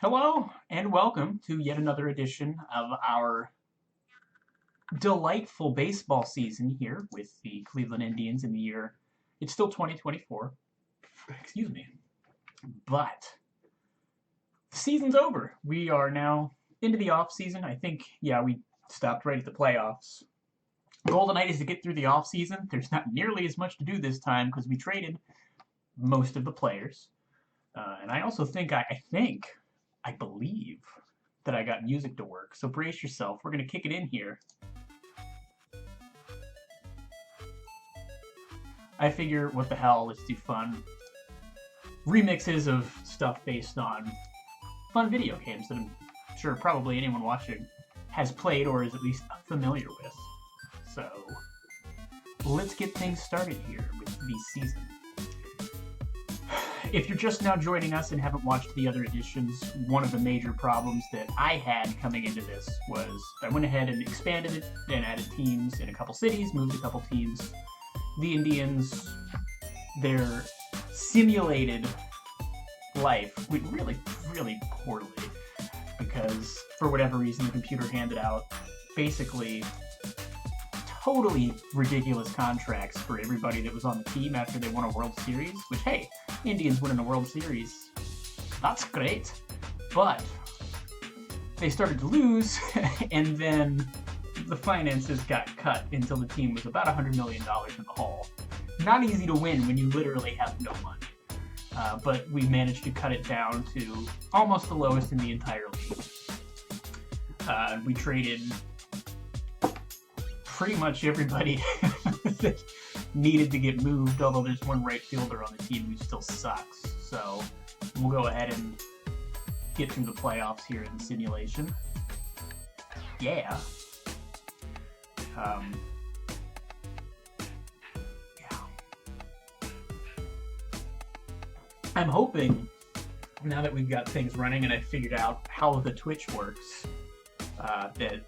Hello and welcome to yet another edition of our delightful baseball season here with the Cleveland Indians in the year. It's still 2024. Excuse me. But the season's over. We are now into the off season. I think, we stopped right at the playoffs. The goal tonight is to get through the off season. There's not nearly as much to do this time because we traded most of the players. And I also I believe that I got music to work. So brace yourself. We're going to kick it in here. I figure, what the hell, let's do fun remixes of stuff based on fun video games that I'm sure probably anyone watching has played or is at least familiar with. So let's get things started here with the season. If you're just now joining us and haven't watched the other editions, one of the major problems that I had coming into this was I went ahead and expanded it and added teams in a couple cities, moved a couple teams. The Indians, their simulated life went really, really poorly because for whatever reason the computer handed out basically totally ridiculous contracts for everybody that was on the team after they won a World Series, which, hey, Indians winning a World Series, that's great, but they started to lose, and then the finances got cut until the team was about $100 million in the hole. Not easy to win when you literally have no money, but we managed to cut it down to almost the lowest in the entire league. We traded pretty much everybody that needed to get moved, although there's one right fielder on the team who still sucks. So we'll go ahead and get through the playoffs here in the simulation. Yeah. I'm hoping, now that we've got things running and I've figured out how the Twitch works, that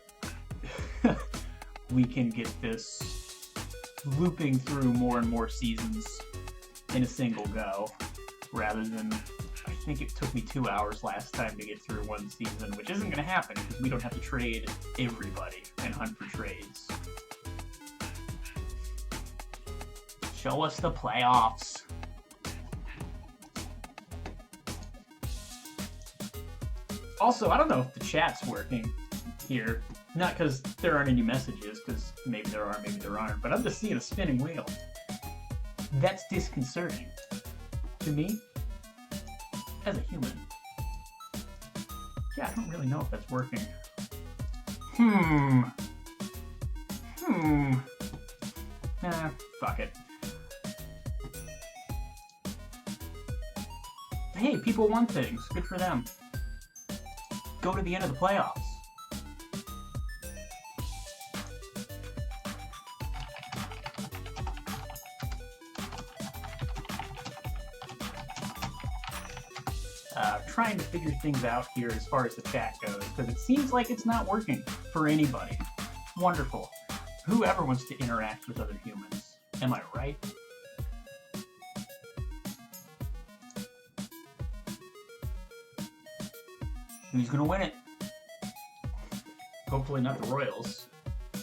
we can get this looping through more and more seasons in a single go, rather than, I think it took me 2 hours last time to get through one season, which isn't going to happen because we don't have to trade everybody and hunt for trades. Show us the playoffs. Also, I don't know if the chat's working here. Not because there aren't any messages, because maybe there are, maybe there aren't, but I'm just seeing a spinning wheel. That's disconcerting. To me, as a human. Yeah, I don't really know if that's working. Fuck it. Hey, people won things. Good for them. Go to the end of the playoffs. Trying to figure things out here as far as the chat goes, because it seems like it's not working for anybody. Wonderful. Whoever wants to interact with other humans. Am I right? Who's gonna win it? Hopefully not the Royals. Can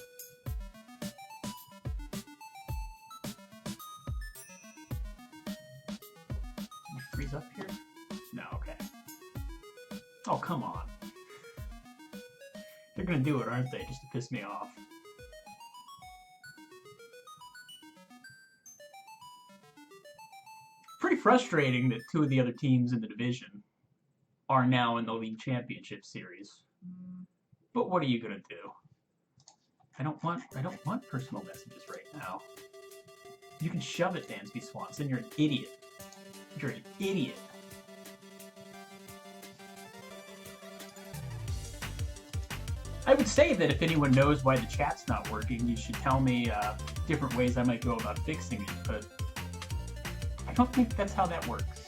you freeze up here? No, okay. Oh, come on. They're gonna do it, aren't they, just to piss me off? Pretty frustrating that two of the other teams in the division are now in the league championship series. But what are you gonna do? I don't want personal messages right now. You can shove it, Dansby Swanson. You're an idiot. You're an idiot. I would say that if anyone knows why the chat's not working, you should tell me different ways I might go about fixing it, but I don't think that's how that works.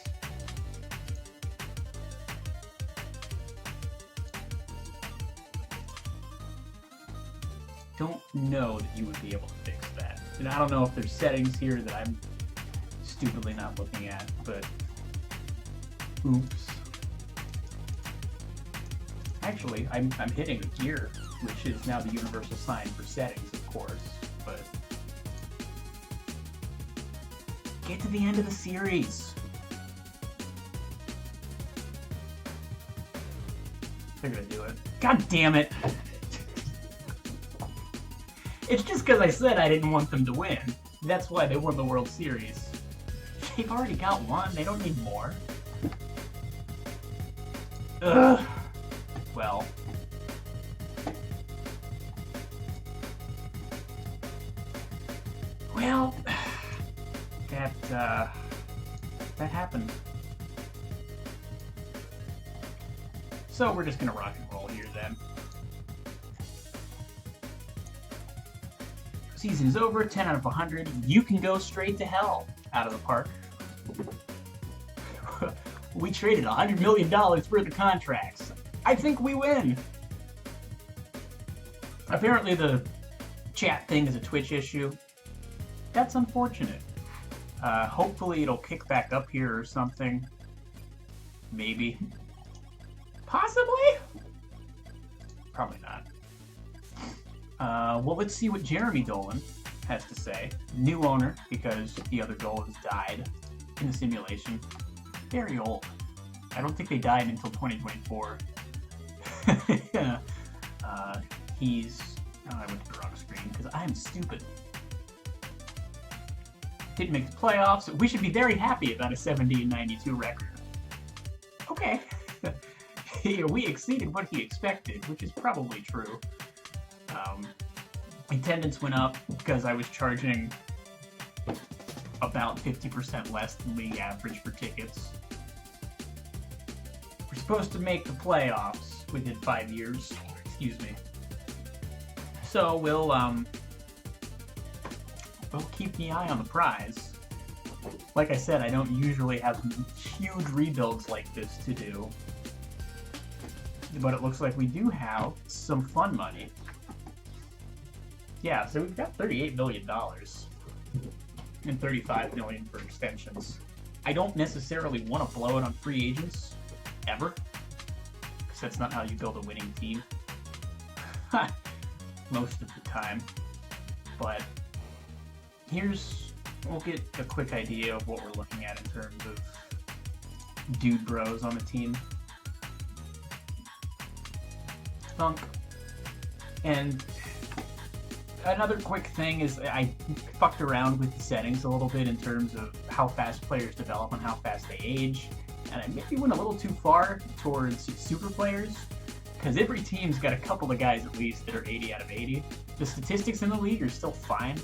Don't know that you would be able to fix that. And I don't know if there's settings here that I'm stupidly not looking at, but oops. Actually, I'm hitting a gear, which is now the universal sign for settings, of course, but... Get to the end of the series! They're gonna do it. God damn it! It's just because I said I didn't want them to win. That's why they won the World Series. They've already got one, they don't need more. Ugh. Well. Well, that happened. So we're just gonna rock and roll here then. Season's over, 10 out of 100. You can go straight to hell out of the park. We traded $100 million worth of contracts. I think we win. Apparently the chat thing is a Twitch issue. That's unfortunate. Hopefully it'll kick back up here or something. Maybe. Possibly? Probably not. Well, let's see what Jeremy Dolan has to say. New owner, because the other Dolans died in the simulation. Very old. I don't think they died until 2024. He's... Oh, I went to the wrong screen, because I'm stupid. Didn't make the playoffs. We should be very happy about a 70-92 record. Okay. We exceeded what he expected, which is probably true. Attendance went up because I was charging about 50% less than league average for tickets. We're supposed to make the playoffs within 5 years. Excuse me. So we'll keep the eye on the prize. Like I said, I don't usually have huge rebuilds like this to do. But it looks like we do have some fun money. Yeah, so we've got $38 million. And $35 million for extensions. I don't necessarily want to blow it on free agents. Ever. Because that's not how you build a winning team. Most of the time. But we'll get a quick idea of what we're looking at in terms of dude bros on the team. Thunk. And another quick thing is I fucked around with the settings a little bit in terms of how fast players develop and how fast they age. And I maybe went a little too far towards super players, because every team's got a couple of guys at least that are 80 out of 80. The statistics in the league are still fine.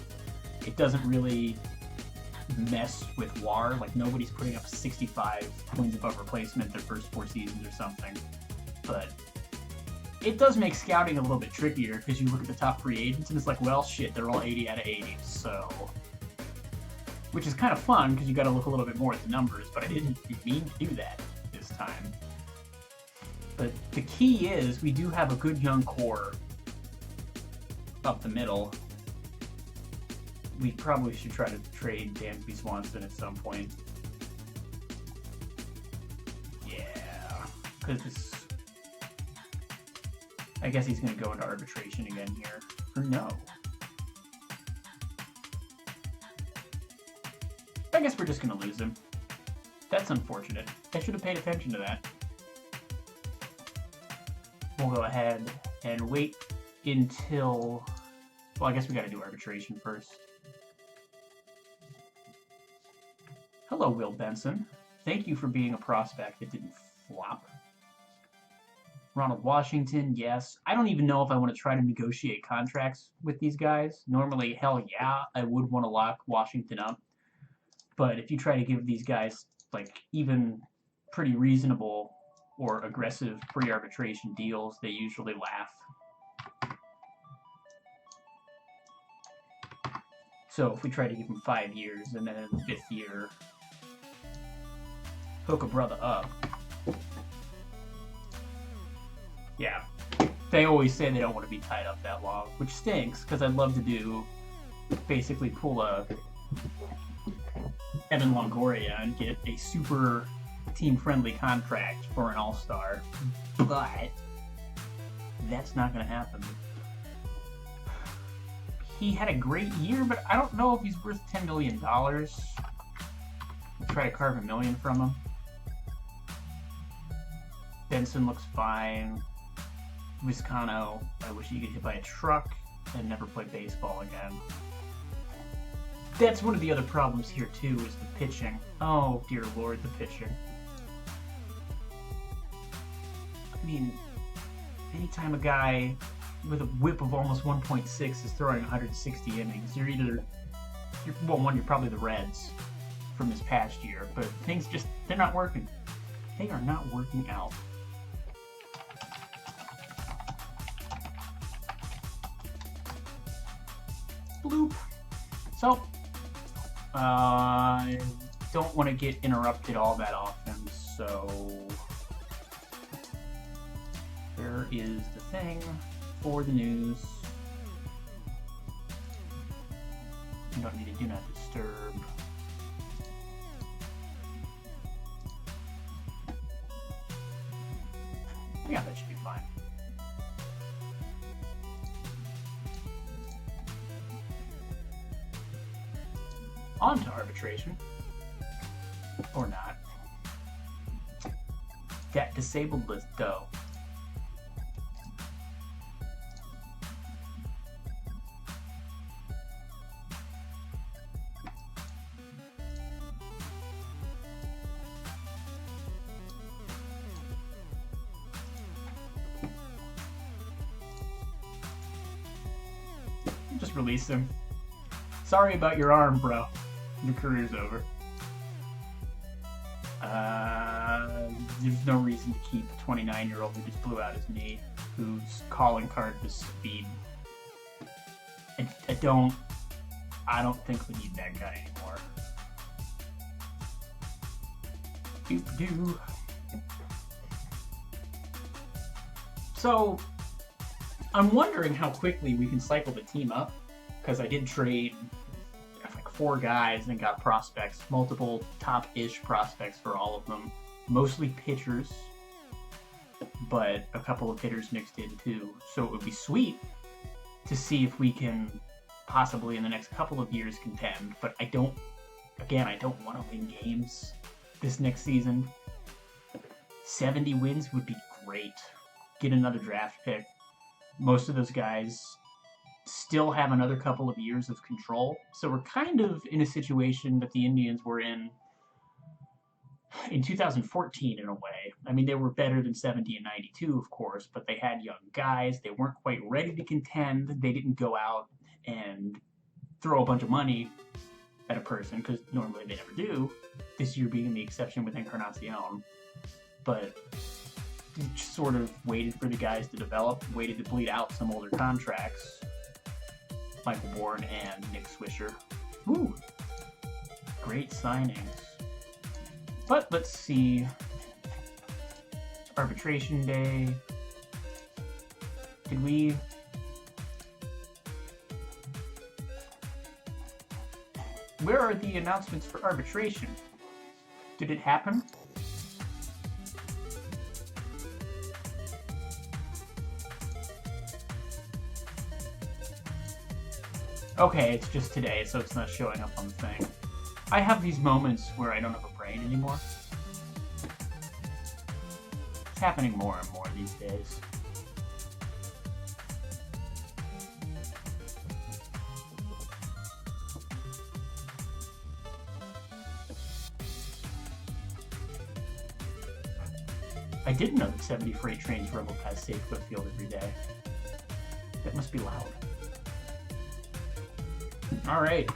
It doesn't really mess with WAR, like nobody's putting up 65 points above replacement their first 4 seasons or something. But it does make scouting a little bit trickier, because you look at the top free agents and it's like, well, shit, they're all 80 out of 80, so... Which is kind of fun, because you gotta look a little bit more at the numbers, but I didn't mean to do that this time. But the key is, we do have a good young core up the middle. We probably should try to trade Dansby Swanson at some point. Yeah, because I guess he's going to go into arbitration again here. Or no. I guess we're just going to lose him. That's unfortunate. I should have paid attention to that. We'll go ahead and wait until... Well, I guess we got to do arbitration first. Hello, Will Benson. Thank you for being a prospect that didn't flop. Ronald Washington, yes. I don't even know if I want to try to negotiate contracts with these guys. Normally, hell yeah, I would want to lock Washington up. But if you try to give these guys, like, even pretty reasonable or aggressive pre-arbitration deals, they usually laugh. So if we try to give them 5 years and then in the 5th year, hook a brother up. Yeah, they always say they don't want to be tied up that long, which stinks, because I'd love to basically pull a Evan Longoria and get a super team-friendly contract for an all-star, but that's not going to happen. He had a great year, but I don't know if he's worth $10 million. I'll try to carve $1 million from him. Benson looks fine. Viscano, I wish he could get hit by a truck and never play baseball again. That's one of the other problems here, too, is the pitching. Oh, dear Lord, the pitching. I mean, anytime a guy with a whip of almost 1.6 is throwing 160 innings, you're probably the Reds from this past year, but things just, they're not working. They are not working out. Bloop. So, I don't want to get interrupted all that often, so there is the thing for the news. You don't need to do not disturb. Yeah, that should be fine. On to arbitration. Or not. That disabled list, though. Just release him. Sorry about your arm, bro. Your career's over. There's no reason to keep a 29-year-old who just blew out his knee, whose calling card was speed. I don't think we need that guy anymore. Doop-doo. So, I'm wondering how quickly we can cycle the team up, because I did trade like 4 guys and got prospects, multiple top-ish prospects for all of them, mostly pitchers, but a couple of hitters mixed in too. So it would be sweet to see if we can possibly in the next couple of years contend, but I don't want to win games this next season. 70 wins would be great. Get another draft pick. Most of those guys still have another couple of years of control. So we're kind of in a situation that the Indians were in 2014 in a way. I mean, they were better than 70 and 92, of course, but they had young guys. They weren't quite ready to contend. They didn't go out and throw a bunch of money at a person, because normally they never do, this year being the exception with Encarnacion. But just sort of waited for the guys to develop, waited to bleed out some older contracts. Michael Bourne and Nick Swisher. Ooh, great signings. But let's see. Arbitration day. Did we... Where are the announcements for arbitration? Did it happen? Okay, it's just today, so it's not showing up on the thing. I have these moments where I don't have a brain anymore. It's happening more and more these days. I didn't know that 70 freight trains rumble past Safeco Field every day. That must be loud. Alright,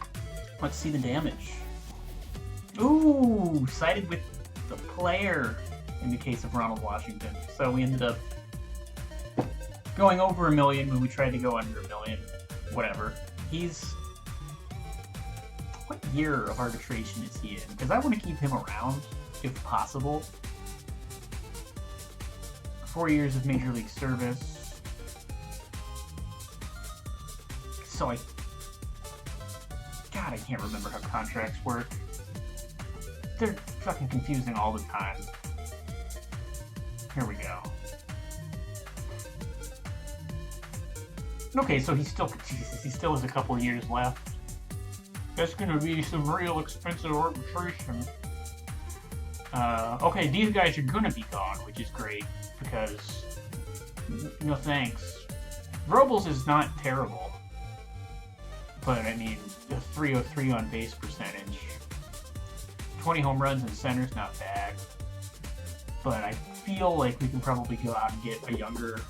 let's see the damage. Ooh, sided with the player in the case of Ronald Washington. So we ended up going over $1 million when we tried to go under $1 million. Whatever. What year of arbitration is he in? Because I want to keep him around, if possible. 4 years of Major League service. So God, I can't remember how contracts work. They're fucking confusing all the time. Here we go. Okay, so Jesus, he still has a couple of years left. That's gonna be some real expensive arbitration. Okay, these guys are gonna be gone, which is great, because, no thanks. Robles is not terrible, but I mean, the 303 on base percentage. 20 home runs in center's not bad, but I feel like we can probably go out and get a younger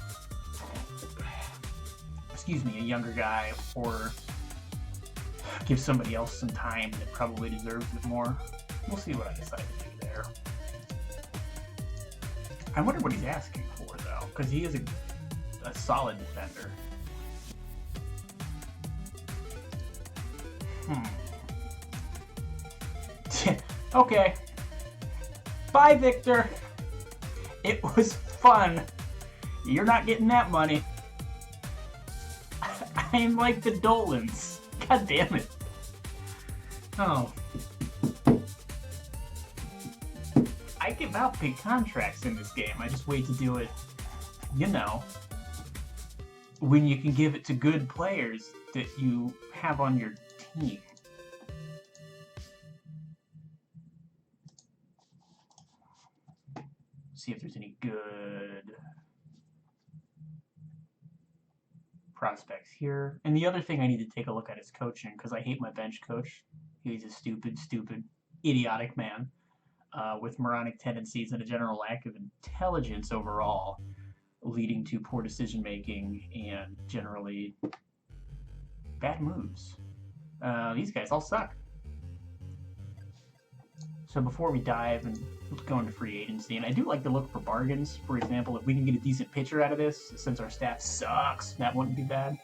guy, or give somebody else some time that probably deserves it more. We'll see what I decide to do there. I wonder what he's asking for, though, because he is a solid defender. Okay. Bye, Victor. It was fun. You're not getting that money. I'm like the Dolans. God damn it. Oh. I give out big contracts in this game. I just wait to do it, you know, when you can give it to good players that you have on your team. See if there's any good prospects here. And the other thing I need to take a look at is coaching, because I hate my bench coach. He's a stupid, idiotic man with moronic tendencies and a general lack of intelligence overall, leading to poor decision making and generally bad moves. These guys all suck. So before we dive and go into free agency, and I do like to look for bargains. For example, if we can get a decent pitcher out of this, since our staff sucks, that wouldn't be bad.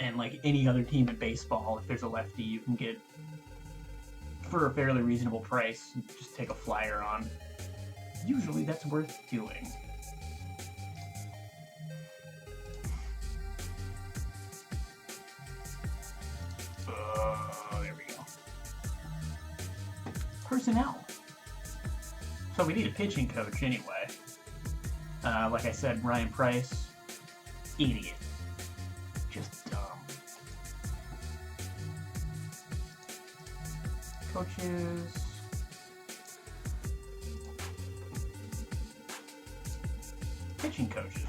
And like any other team in baseball, if there's a lefty you can get for a fairly reasonable price, just take a flyer on. Usually that's worth doing. There we go. Personnel. So we need a pitching coach anyway. Like I said, Ryan Price, idiot. Just dumb. Coaches. Pitching coaches.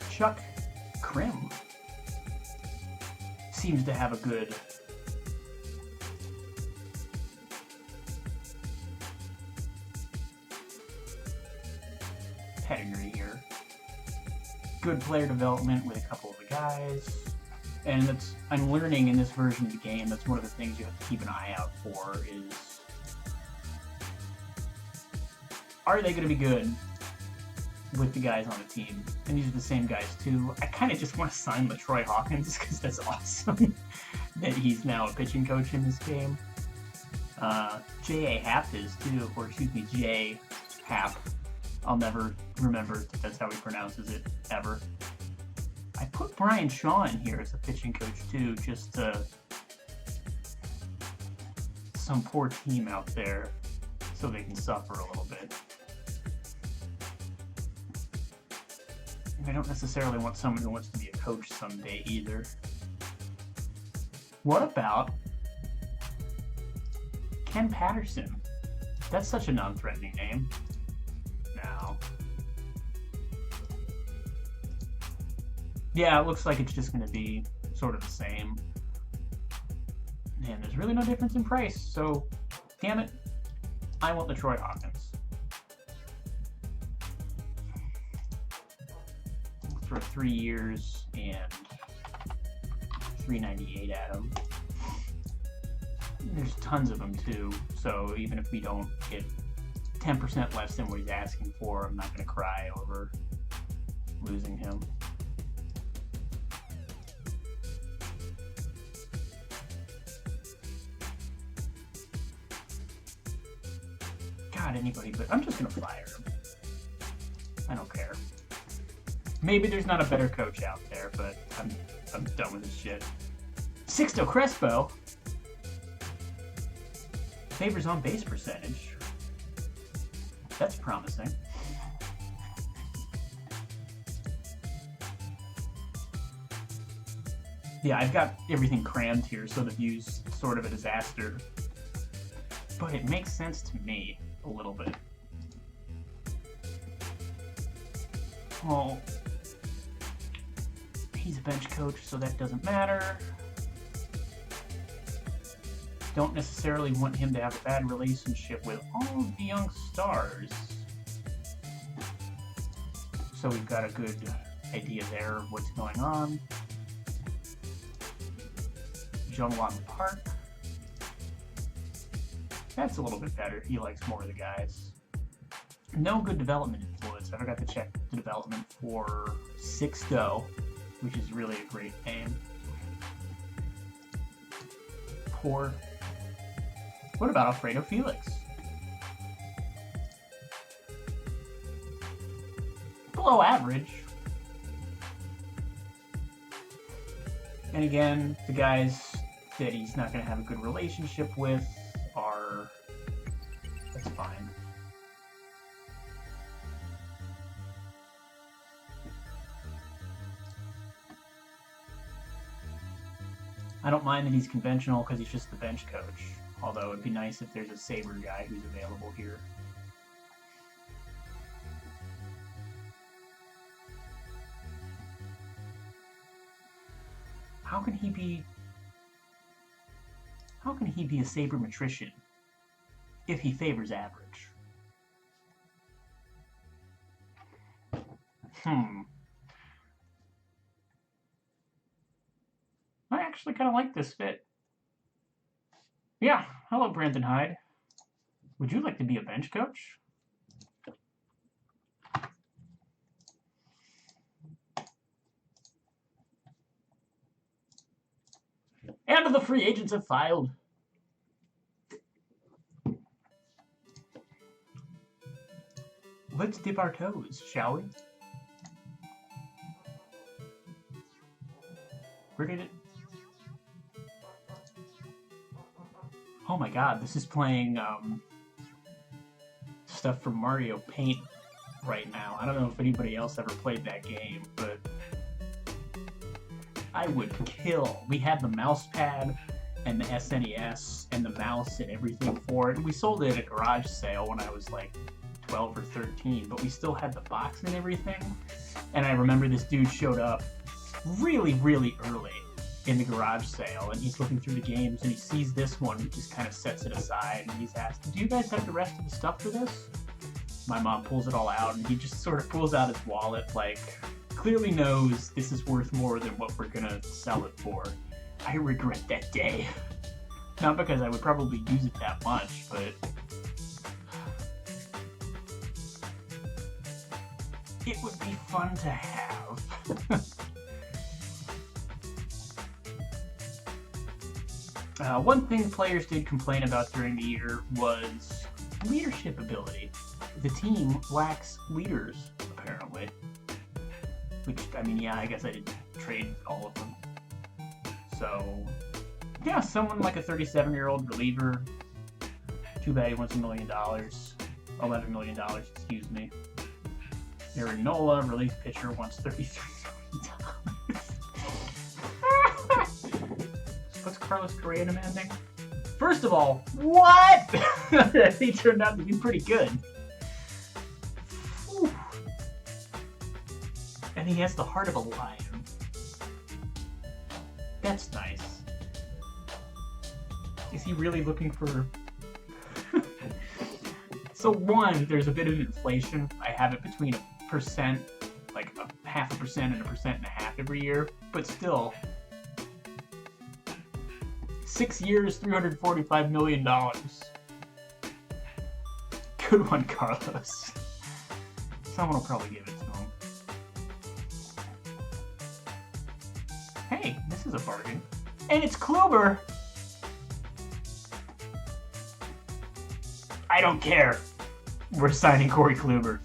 Chuck Krim seems to have a good pedigree here. Good player development with a couple of the guys. And that's, I'm learning in this version of the game, that's one of the things you have to keep an eye out for is, are they going to be good with the guys on the team? And these are the same guys too. I kind of just want to sign LaTroy Hawkins because that's awesome that he's now a pitching coach in this game. J.A. Happ is too, or excuse me, J. Happ. I'll never remember if that's how he pronounces it, ever. I put Brian Shaw in here as a pitching coach too, just some poor team out there so they can suffer a little bit. And I don't necessarily want someone who wants to be a coach someday either. What about Ken Patterson? That's such a non-threatening name. No. Yeah, it looks like it's just going to be sort of the same. And there's really no difference in price, so damn it, I want LaTroy Hawkins. We'll throw 3 years and $398 at him. There's tons of them too, so even if we don't get 10% less than what he's asking for, I'm not going to cry over losing him. God, anybody, but I'm just going to fire him. I don't care. Maybe there's not a better coach out there, but I'm done with this shit. Sixto Crespo favors on base percentage. That's promising. Yeah, I've got everything crammed here, so the view's sort of a disaster. But it makes sense to me a little bit. Well, he's a bench coach, so that doesn't matter. Don't necessarily want him to have a bad relationship with all of the young stars. So we've got a good idea there of what's going on. Jungwon Park. That's a little bit better. He likes more of the guys. No good development influence. I forgot to check the development for 6-Go, which is really a great name. Poor. What about Alfredo Felix? Below average. And again, the guys that he's not going to have a good relationship with are... that's fine. I don't mind that he's conventional because he's just the bench coach. Although it'd be nice if there's a Saber guy who's available here. How can he be a sabermetrician if he favors average? I actually kind of like this fit. Yeah, hello Brandon Hyde. Would you like to be a bench coach? And the free agents have filed. Let's dip our toes, shall we? Where did it... oh my god, this is playing stuff from Mario Paint right now. I don't know if anybody else ever played that game, but I would kill. We had the mouse pad and the SNES and the mouse and everything for it. And we sold it at a garage sale when I was like 12 or 13, but we still had the box and everything. And I remember this dude showed up really, really early in the garage sale, and he's looking through the games, and he sees this one, he just kind of sets it aside, and he's asked, do you guys have the rest of the stuff for this? My mom pulls it all out, and he just sort of pulls out his wallet, like, clearly knows this is worth more than what we're gonna sell it for. I regret that day. Not because I would probably use it that much, but it would be fun to have. One thing players did complain about during the year was leadership ability. The team lacks leaders, apparently. Which, I mean, yeah, I guess I didn't trade all of them. So, yeah, someone like a 37-year-old reliever. Too bad he wants $1 million. $11 million, excuse me. Aaron Nola, relief pitcher, wants $33 million. What's Carlos Correa demanding? First of all, what? He turned out to be pretty good. Whew. And he has the heart of a lion. That's nice. Is he really looking for... So one, there's a bit of inflation. I have it between 1%, like 0.5% and 1.5% every year, but still, 6 years, $345 million. Good one, Carlos. Someone will probably give it to him. Hey, this is a bargain. And it's Kluber! I don't care. We're signing Corey Kluber.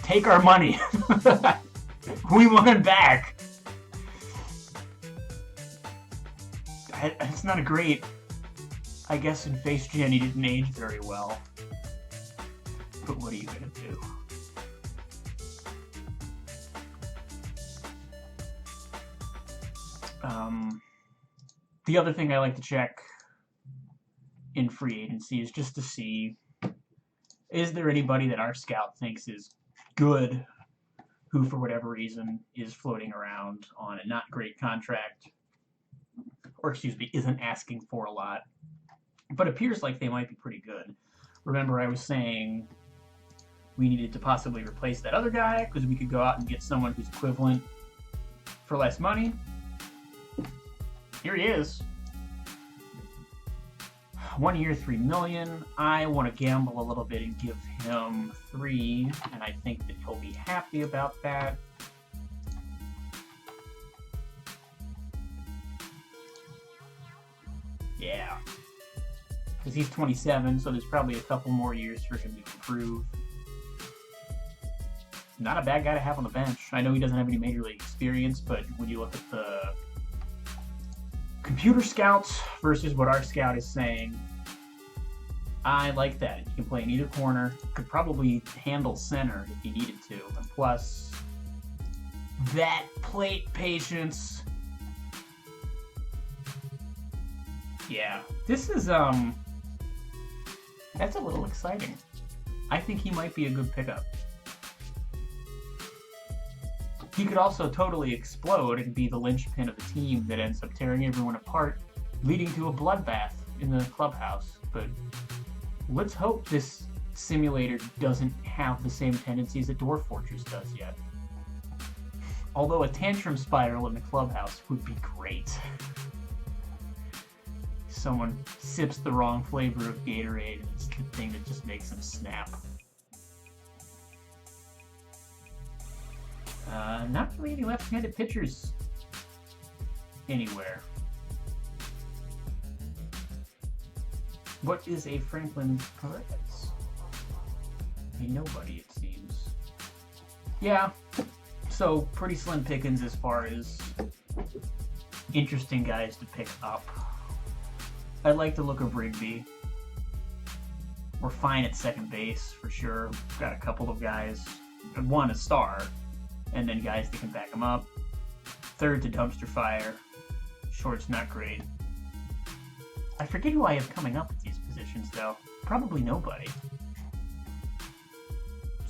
Take our money. We want him back. It's not a great... I guess in Face Gen he didn't age very well. But what are you gonna do? The other thing I like to check in free agency is just to see, is there anybody that our scout thinks is good who, for whatever reason, is floating around on a not great contract, or excuse me, isn't asking for a lot, but appears like they might be pretty good. Remember, I was saying we needed to possibly replace that other guy because we could go out and get someone who's equivalent for less money. Here he is. 1 year, $3 million. I want to gamble a little bit and give him 3, and I think that he'll be happy about that. Yeah. Because he's 27, so there's probably a couple more years for him to improve. Not a bad guy to have on the bench. I know he doesn't have any major league experience, but when you look at the computer scouts versus what our scout is saying, I like that. You can play in either corner. Could probably handle center if you needed to. And plus, that plate patience. Yeah, this is, that's a little exciting. I think he might be a good pickup. He could also totally explode and be the linchpin of the team that ends up tearing everyone apart, leading to a bloodbath in the clubhouse. But let's hope this simulator doesn't have the same tendencies that Dwarf Fortress does yet. Although a tantrum spiral in the clubhouse would be great. Someone sips the wrong flavor of Gatorade, and it's the thing that just makes them snap. Not really any left-handed pitchers anywhere. What is a Franklin Perez? A nobody, it seems. Yeah, so pretty slim pickings as far as interesting guys to pick up. I like the look of Rigby. We're fine at second base for sure. Got a couple of guys. One a star, and then guys that can back him up. Third to dumpster fire. Short's not great. I forget who I have coming up at these positions though. Probably nobody.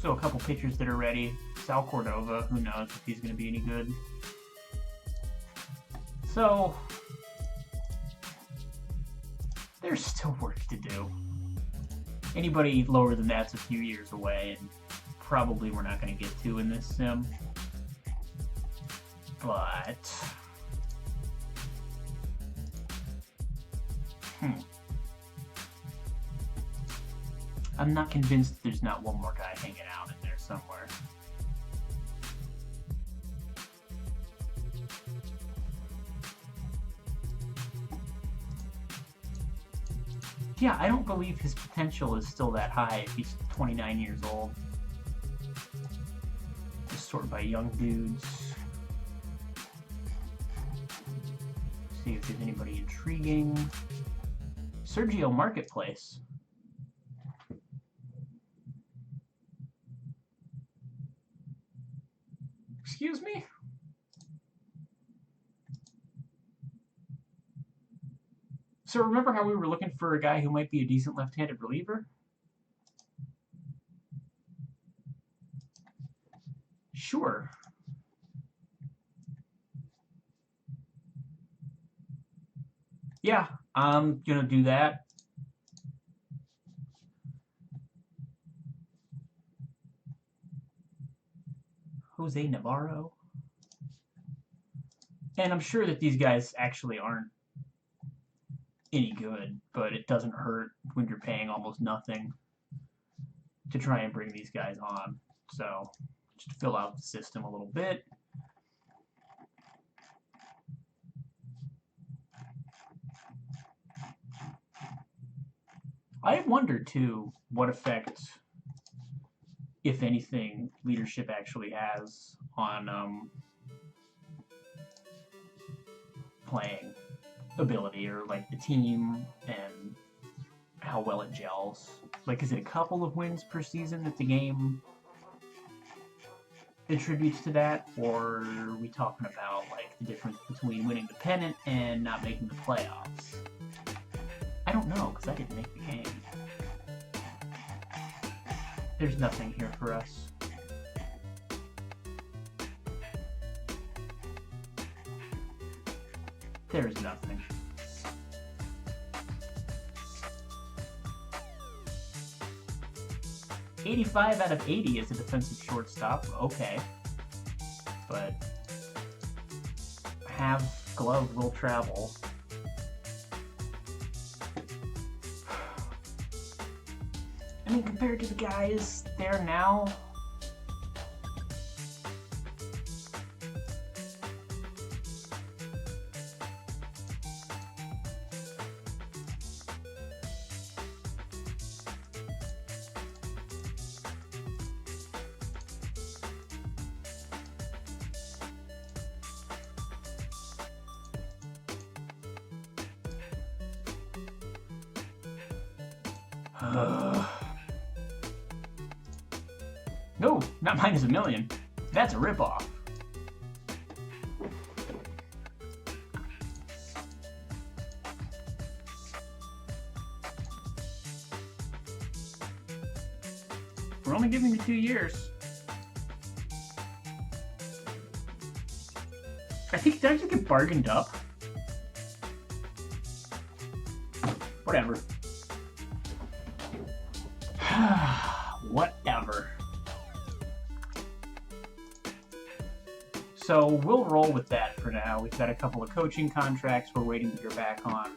So a couple pitchers that are ready. Sal Cordova, who knows if he's going to be any good. So there's still work to do. Anybody lower than that's a few years away, and probably we're not going to get to in this sim. But I'm not convinced that there's not one more guy hanging out in there somewhere. Yeah, I don't believe his potential is still that high if he's 29 years old. Just sorted by young dudes. See if there's anybody intriguing. Sergio Marketplace. Excuse me? So remember how we were looking for a guy who might be a decent left-handed reliever? Sure. Yeah, I'm gonna do that. Jose Navarro. And I'm sure that these guys actually aren't any good, but it doesn't hurt when you're paying almost nothing to try and bring these guys on. So just fill out the system a little bit. I wonder too what effect, if anything, leadership actually has on playing ability, or like the team and how well it gels. Like, is it a couple of wins per season that the game attributes to that, or are we talking about like the difference between winning the pennant and not making the playoffs? I don't know, because I didn't make the game. There's nothing here for us. There's nothing. $85 out of 80 is a defensive shortstop. Okay. But have glove will travel. I mean, compared to the guys there now, no, not minus a million. That's a ripoff. We're only giving you 2 years. I think did I just get bargained up? Whatever. Whatever. So we'll roll with that for now. We've got a couple of coaching contracts we're waiting to hear back on.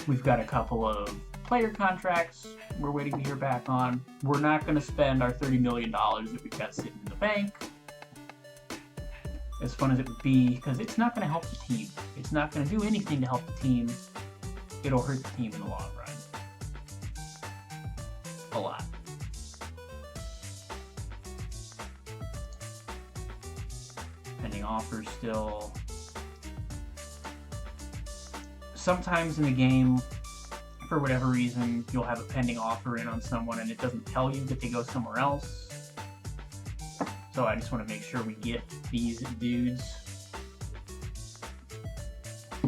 We've got a couple of player contracts we're waiting to hear back on. We're not going to spend our $30 million that we've got sitting in the bank. As fun as it would be, because it's not going to help the team. It's not going to do anything to help the team. It'll hurt the team in the long run. A lot. Pending offers still. Sometimes in the game, for whatever reason, you'll have a pending offer in on someone and it doesn't tell you that they go somewhere else. So I just want to make sure we get these dudes.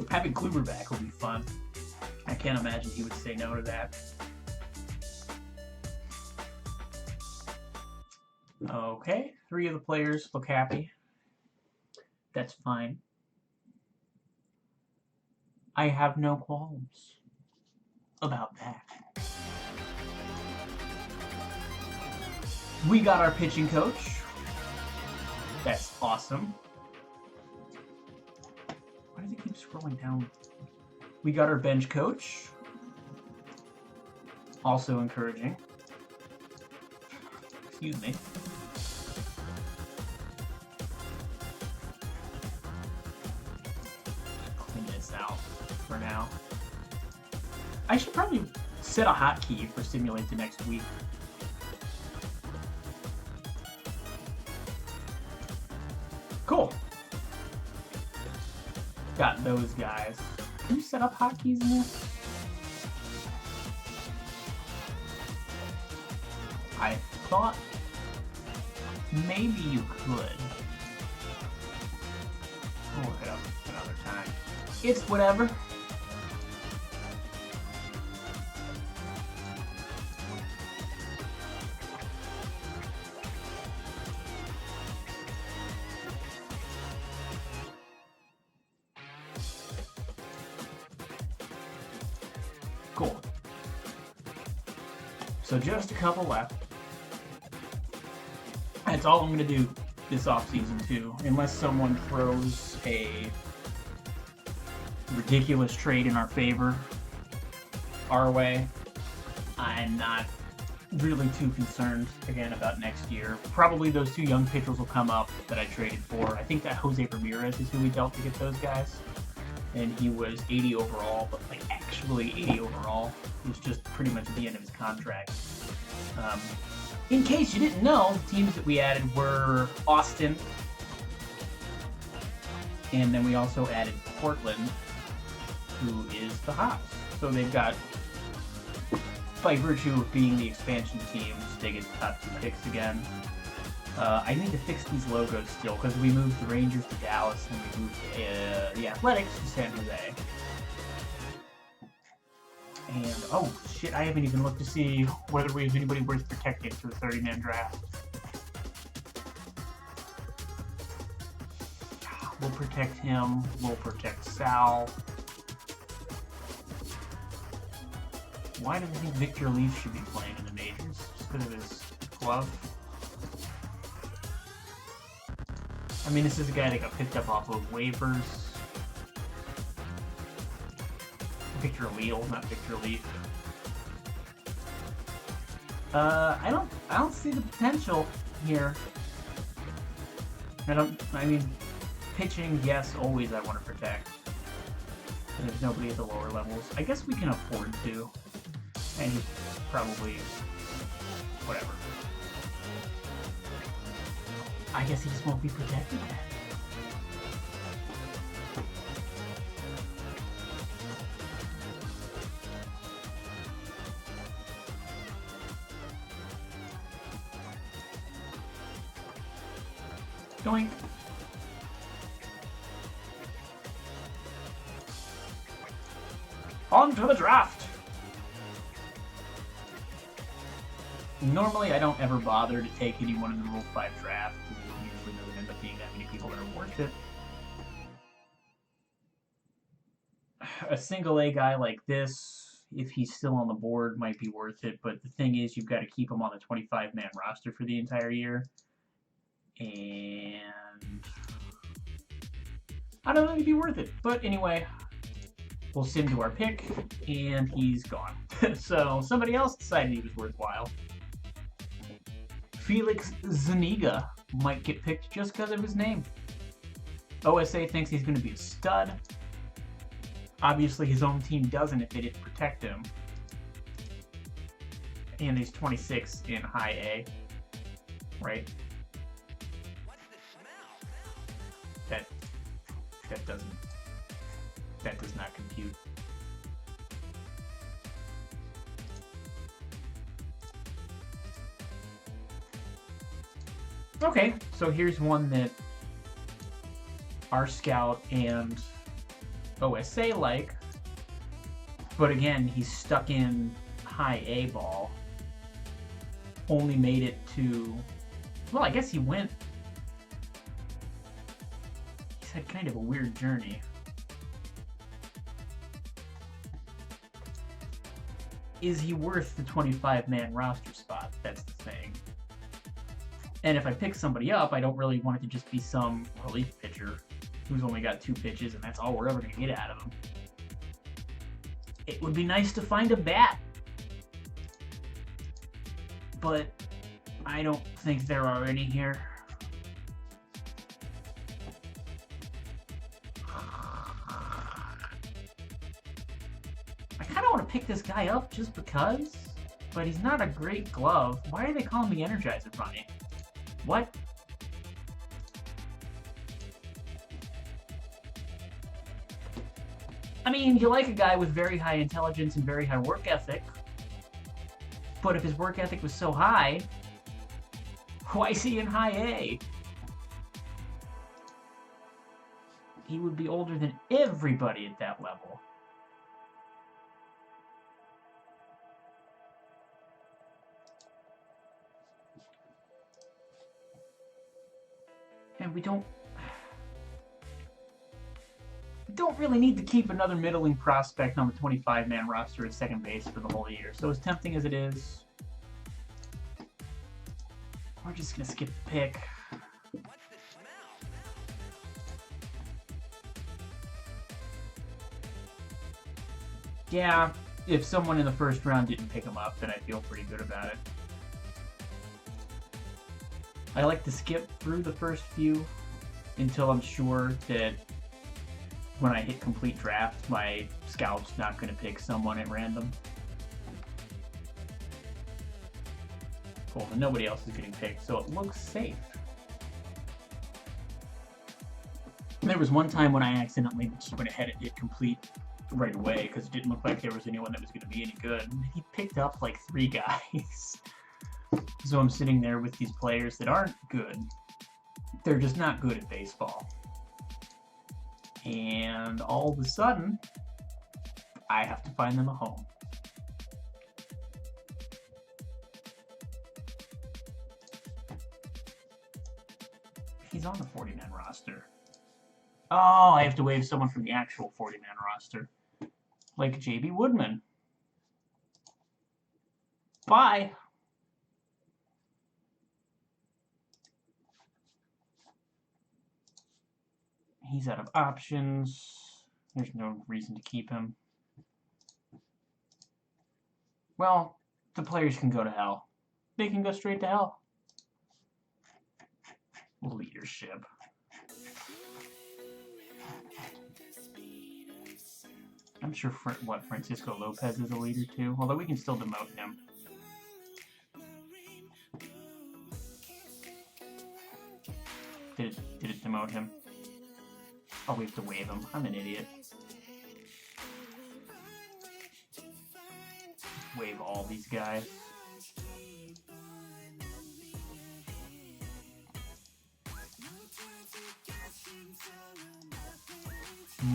Having Kluber back will be fun. I can't imagine he would say no to that. Okay, 3 of the players look happy. That's fine. I have no qualms about that. We got our pitching coach. That's awesome. Why does it keep scrolling down? We got our bench coach. Also encouraging. Excuse me. Clean this out for now. I should probably set a hotkey for simulate the next week. Cool. Got those guys. Can you set up hotkeys in this? I thought maybe you could. We'll look it up another time. It's whatever. Cool. So just a couple left. That's all I'm going to do this offseason too, unless someone throws a ridiculous trade in our favor, our way. I'm not really too concerned, again, about next year. Probably those 2 young pitchers will come up that I traded for. I think that Jose Ramirez is who we dealt to get those guys. And he was 80 overall, but like actually 80 overall. He was just pretty much at the end of his contract. In case you didn't know, the teams that we added were Austin, and then we also added Portland, who is the Hops. So they've got, by virtue of being the expansion teams, they get the top 2 picks again. I need to fix these logos still, because we moved the Rangers to Dallas, and we moved the Athletics to San Jose. And, oh, shit, I haven't even looked to see whether we have anybody worth protecting for the 30-man draft. We'll protect him. We'll protect Sal. Why do I think Victor Leaf should be playing in the majors? Just because of his glove? I mean, this is a guy that got picked up off of waivers. Victor Leal, not Victor Leaf. I don't see the potential here. I mean, pitching, yes, always I want to protect. And there's nobody at the lower levels. I guess we can afford to. And he's probably whatever. I guess he just won't be protected then. Doink. On to the draft! Normally, I don't ever bother to take anyone in the Rule 5 draft, because it usually doesn't end up being that many people that are worth it. A single A guy like this, if he's still on the board, might be worth it, but the thing is, you've got to keep him on the 25-man roster for the entire year. And I don't think it'd be worth it. But anyway, we'll send him to our pick, and he's gone. So somebody else decided he was worthwhile. Felix Zuniga might get picked just because of his name. OSA thinks he's going to be a stud. Obviously, his own team doesn't if they didn't protect him. And he's 26 in high A, right? That does not compute. Okay, so here's one that our scout and OSA like, but again, he's stuck in high A ball. Only made it to, well, I guess he went. He's had kind of a weird journey. Is he worth the 25-man roster spot? That's the thing. And if I pick somebody up, I don't really want it to just be some relief pitcher who's only got 2 pitches, and that's all we're ever going to get out of him. It would be nice to find a bat, but I don't think there are any here. I kind of want to pick this guy up just because, but he's not a great glove. Why are they calling me Energizer Bunny? What? I mean, you like a guy with very high intelligence and very high work ethic, but if his work ethic was so high, why is he in high A? He would be older than everybody at that level. And we don't really need to keep another middling prospect on the 25-man roster at second base for the whole year. So as tempting as it is, we're just going to skip the pick. Yeah, if someone in the first round didn't pick him up, then I feel pretty good about it. I like to skip through the first few until I'm sure that when I hit complete draft, my scout's not going to pick someone at random. Cool, and nobody else is getting picked, so it looks safe. There was one time when I accidentally just went ahead and hit complete right away because it didn't look like there was anyone that was going to be any good. He picked up like 3 guys. So I'm sitting there with these players that aren't good. They're just not good at baseball. And all of a sudden, I have to find them a home. He's on the 40-man roster. Oh, I have to waive someone from the actual 40-man roster. Like J.B. Woodman. Bye. He's out of options. There's no reason to keep him. Well, the players can go to hell. They can go straight to hell. Leadership. I'm sure Francisco Lopez is a leader too, although we can still demote him. Did it demote him? Oh, we have to waive him. I'm an idiot. Waive all these guys.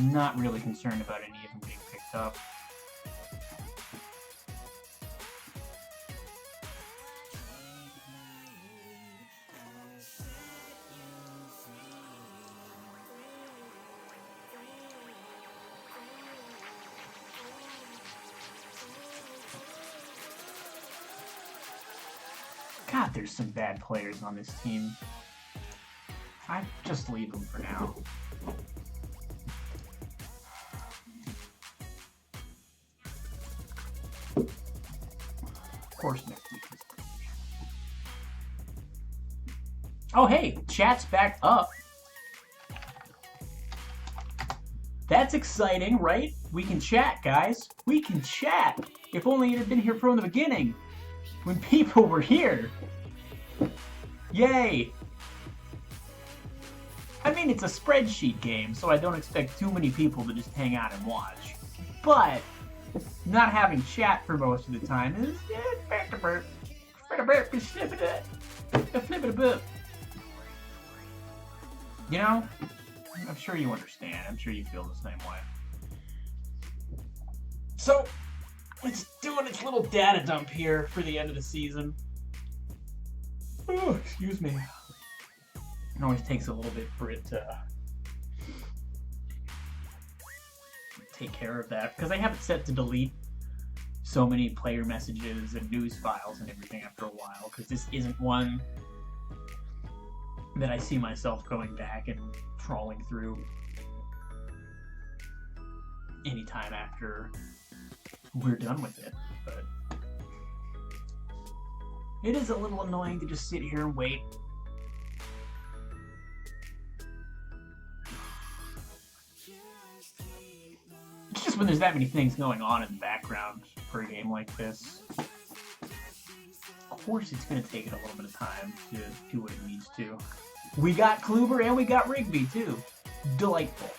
Not really concerned about any of them being picked up. God, there's some bad players on this team. I just leave them for now. Of course, next week is. Oh, hey, chat's back up. That's exciting, right? We can chat, guys. We can chat. If only it had been here from the beginning, when people were here. Yay! I mean, it's a spreadsheet game, so I don't expect too many people to just hang out and watch. But not having chat for most of the time is you know, I'm sure you understand. I'm sure you feel the same way. So it's doing its little data dump here for the end of the season. Oh, excuse me. It always takes a little bit for it to take care of that, because I have it set to delete so many player messages and news files and everything after a while, because this isn't one that I see myself going back and trawling through anytime after we're done with it. But it is a little annoying to just sit here and wait. It's just when there's that many things going on in the background for a game like this. Of course it's going to take it a little bit of time to do what it needs to. We got Kluber and we got Rigby too. Delightful.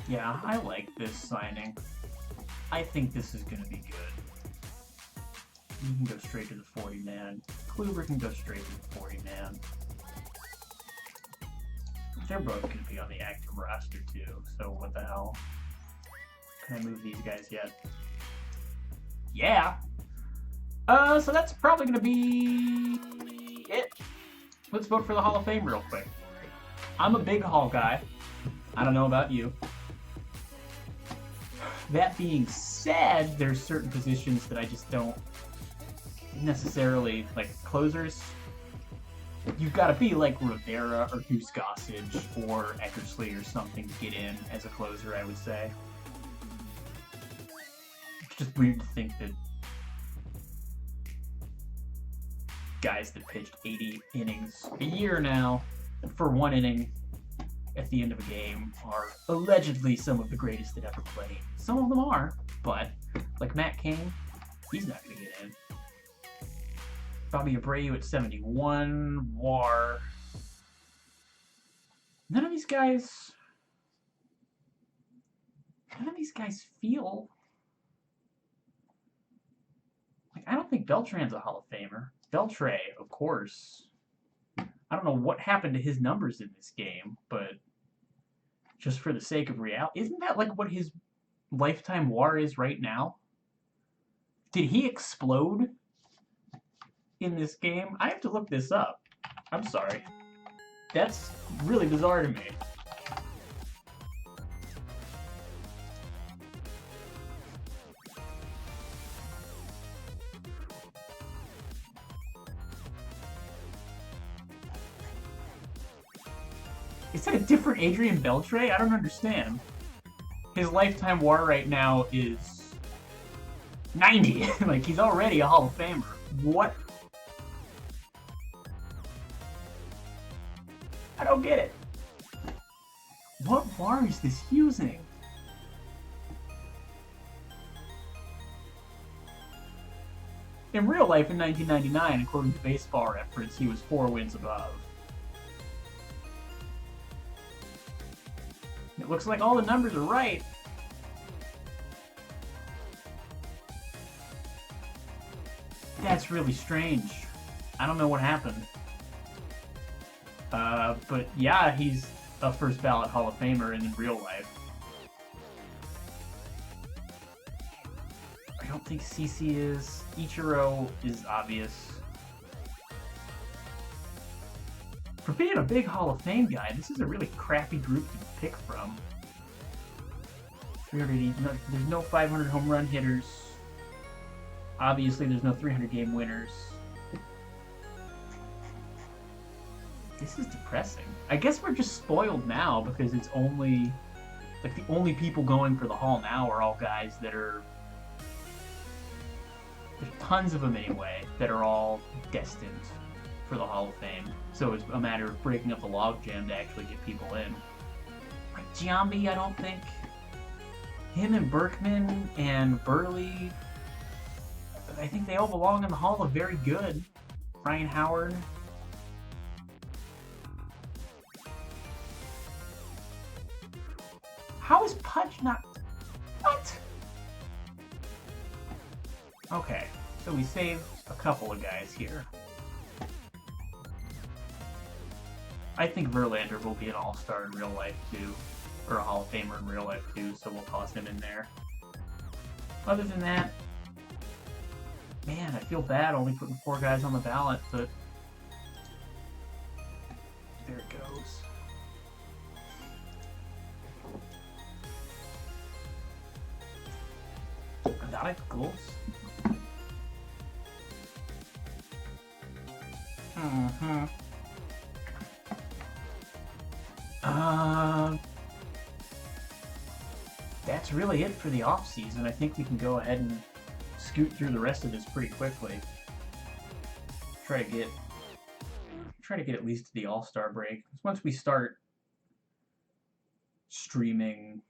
Yeah, I like this signing. I think this is going to be good. You can go straight to the 40-man. Kluber can go straight to the 40-man. They're both going to be on the active roster too, so what the hell? Can I move these guys yet? Yeah! So that's probably going to be it. Let's vote for the Hall of Fame real quick. I'm a big Hall guy. I don't know about you. That being said, there's certain positions that I just don't necessarily, like closers. You've got to be like Rivera or Goose Gossage or Eckersley or something to get in as a closer, I would say. It's just weird to think that guys that pitched 80 innings a year now for one inning at the end of a game are allegedly some of the greatest that ever played. Some of them are, but like Matt Cain, he's not going to get in. Bobby Abreu at 71, WAR. None of these guys none of these guys feel like, I don't think Beltran's a Hall of Famer. Beltre, of course. I don't know what happened to his numbers in this game, but just for the sake of reality, isn't that like what his lifetime WAR is right now? Did he explode in this game? I have to look this up. I'm sorry. That's really bizarre to me. Is that a different Adrian Beltre? I don't understand. His lifetime WAR right now is 90. Like, he's already a Hall of Famer. What? I don't get it. What WAR is this using? In real life, in 1999, according to Baseball Reference, he was 4 wins above. It looks like all the numbers are right. That's really strange. I don't know what happened. But yeah, he's a first ballot Hall of Famer in real life. I don't think CC is. Ichiro is obvious. For being a big Hall of Fame guy, this is a really crappy group to pick from. 380, there's no 500 home run hitters. Obviously, there's no 300 game winners. This is depressing. I guess we're just spoiled now because it's only, like, the only people going for the Hall now are all guys that are, there's tons of them anyway, that are all destined for the Hall of Fame. So it's a matter of breaking up the logjam to actually get people in. Like Giambi, I don't think. Him and Berkman and Burley, I think they all belong in the Hall of Very Good. Ryan Howard. How is Pudge not... What? Okay, so we saved a couple of guys here. I think Verlander will be an all-star in real life too, or a Hall of Famer in real life too, so we'll toss him in there. Other than that, man, I feel bad only putting 4 guys on the ballot, but there it goes. Dive goals. That's really it for the off season. I think we can go ahead and scoot through the rest of this pretty quickly. Try to get at least to the All-Star break. Once we start streaming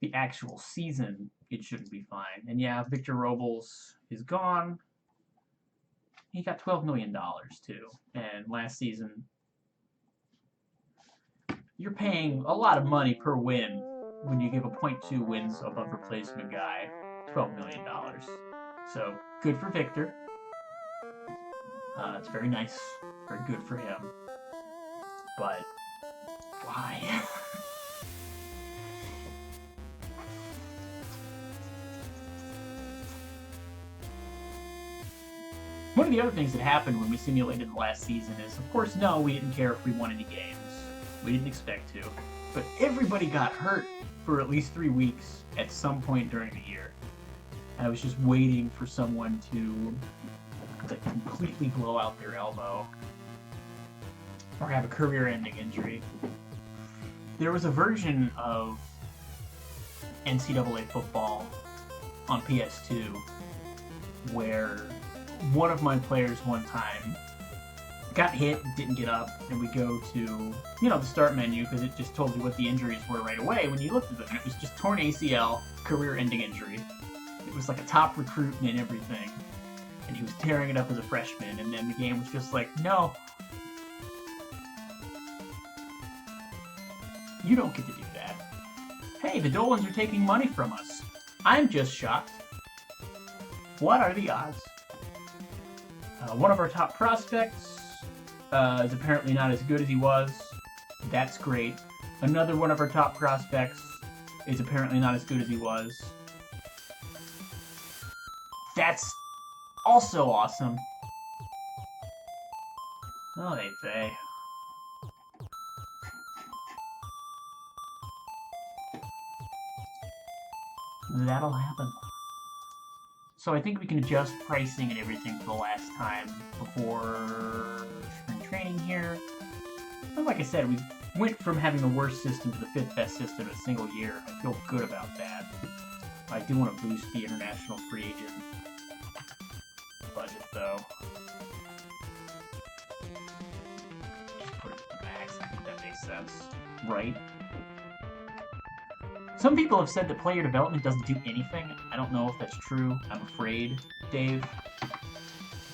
the actual season, it shouldn't be fine. And yeah, Victor Robles is gone. He got $12 million too. And last season, you're paying a lot of money per win when you give a .2 wins above replacement guy $12 million. So good for Victor. It's very nice, very good for him. But why? One of the other things that happened when we simulated the last season is, of course, no, we didn't care if we won any games. We didn't expect to. But everybody got hurt for at least 3 weeks at some point during the year. I was just waiting for someone to completely blow out their elbow or have a career-ending injury. There was a version of NCAA football on PS2 where one of my players one time got hit, didn't get up, and we go to, the start menu because it just told you what the injuries were right away when you looked at them. It was just torn ACL, career-ending injury. It was like a top recruit and everything. And he was tearing it up as a freshman, and then the game was just like, no. You don't get to do that. Hey, the Dolans are taking money from us. I'm just shocked. What are the odds? One of our top prospects is apparently not as good as he was. That's great. Another one of our top prospects is apparently not as good as he was. That's also awesome. Oh, they. That'll happen. So I think we can adjust pricing and everything for the last time before spring training here. But like I said, we went from having the worst system to the 5th best system in a single year. I feel good about that. I do want to boost the international free agent budget, though. Just put it to max. I think that makes sense. Right? Some people have said that player development doesn't do anything. I don't know if that's true. I'm afraid, Dave.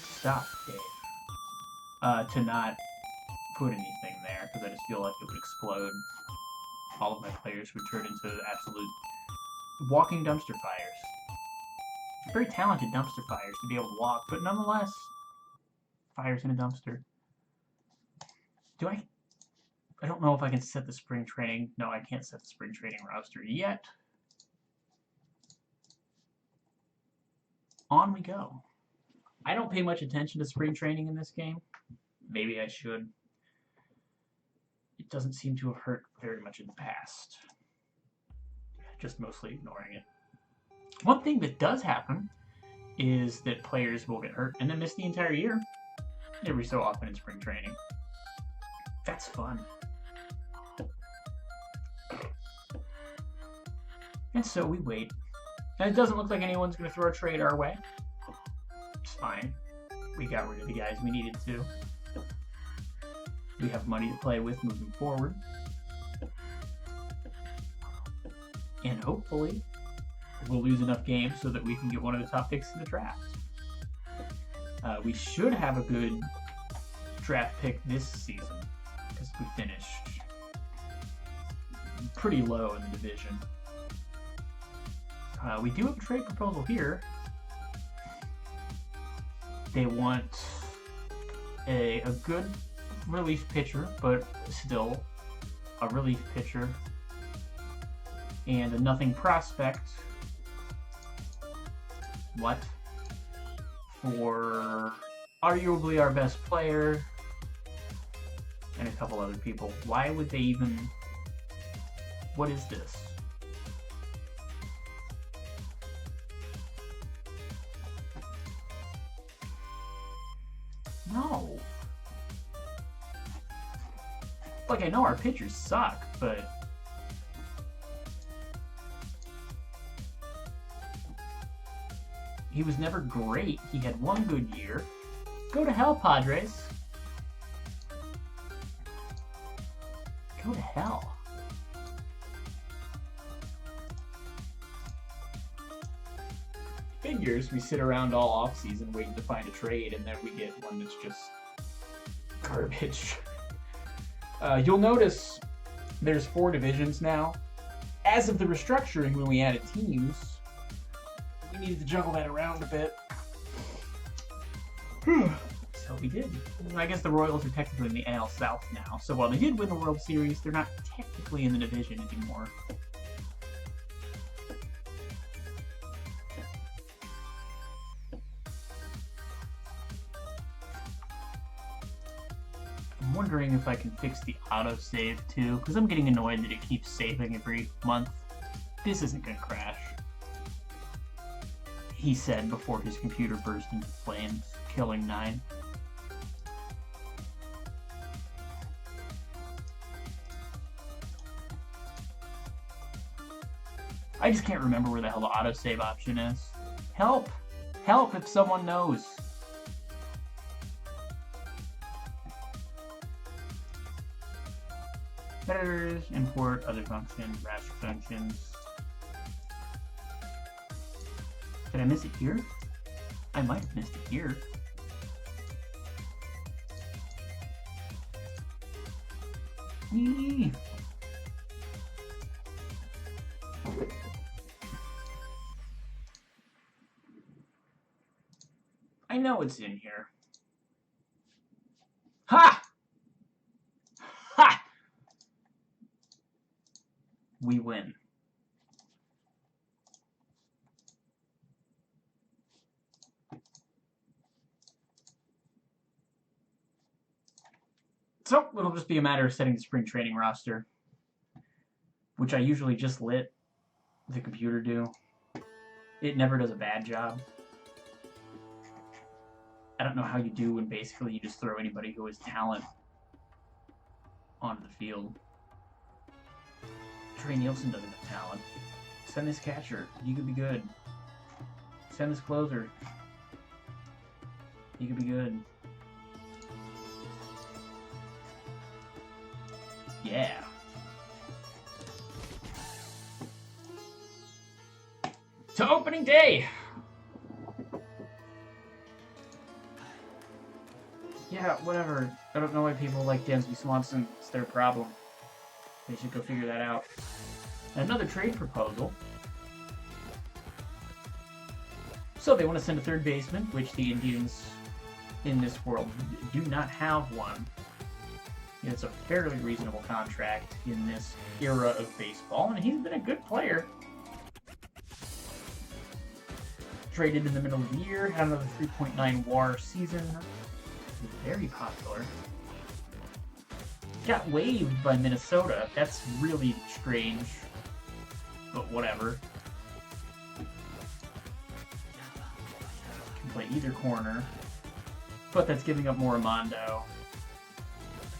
Stop, Dave. To not put anything there, because I just feel like it would explode. All of my players would turn into absolute walking dumpster fires. Very talented dumpster fires to be able to walk, but nonetheless, fires in a dumpster. I don't know if I can set the spring training. No, I can't set the spring training roster yet. On we go. I don't pay much attention to spring training in this game. Maybe I should. It doesn't seem to have hurt very much in the past. Just mostly ignoring it. One thing that does happen is that players will get hurt and then miss the entire year every so often in spring training. That's fun. And so we wait. And it doesn't look like anyone's going to throw a trade our way. It's fine. We got rid of the guys we needed to. We have money to play with moving forward. And hopefully, we'll lose enough games so that we can get one of the top picks in the draft. We should have a good draft pick this season, because we finished pretty low in the division. We do have a trade proposal here. They want a good relief pitcher, but still a relief pitcher, and a nothing prospect. What? For arguably our best player and a couple other people. Why would they even... What is this? No. Like, I know our pitchers suck, but... He was never great. He had one good year. Go to hell, Padres. Go to hell. Figures we sit around all offseason waiting to find a trade, and then we get one that's just garbage. You'll notice there's 4 divisions now. As of the restructuring, when we added teams, we needed to juggle that around a bit. So we did. I guess the Royals are technically in the AL South now. So while they did win the World Series, they're not technically in the division anymore. I'm wondering if I can fix the autosave too, because I'm getting annoyed that it keeps saving every month. This isn't going to crash, he said before his computer burst into flames, killing 9. I just can't remember where the hell the autosave option is. Help! Help if someone knows! Editors, import, other functions, raster functions. Did I miss it here? I might have missed it here. know it's in here. Ha! Ha! We win. So, it'll just be a matter of setting the spring training roster, which I usually just let the computer do. It never does a bad job. I don't know how you do when basically you just throw anybody who has talent onto the field. Trey Nielsen doesn't have talent. Send this catcher. You could be good. Send this closer. You could be good. Yeah. To opening day! Yeah, whatever. I don't know why people like Dansby Swanson. It's their problem. They should go figure that out. Another trade proposal. So they want to send a third baseman, which the Indians in this world do not have one. It's a fairly reasonable contract in this era of baseball, and he's been a good player. Traded in the middle of the year, had another 3.9 WAR season. Very popular. Got waived by Minnesota. That's really strange, but whatever. Can play either corner, but that's giving up more Armando.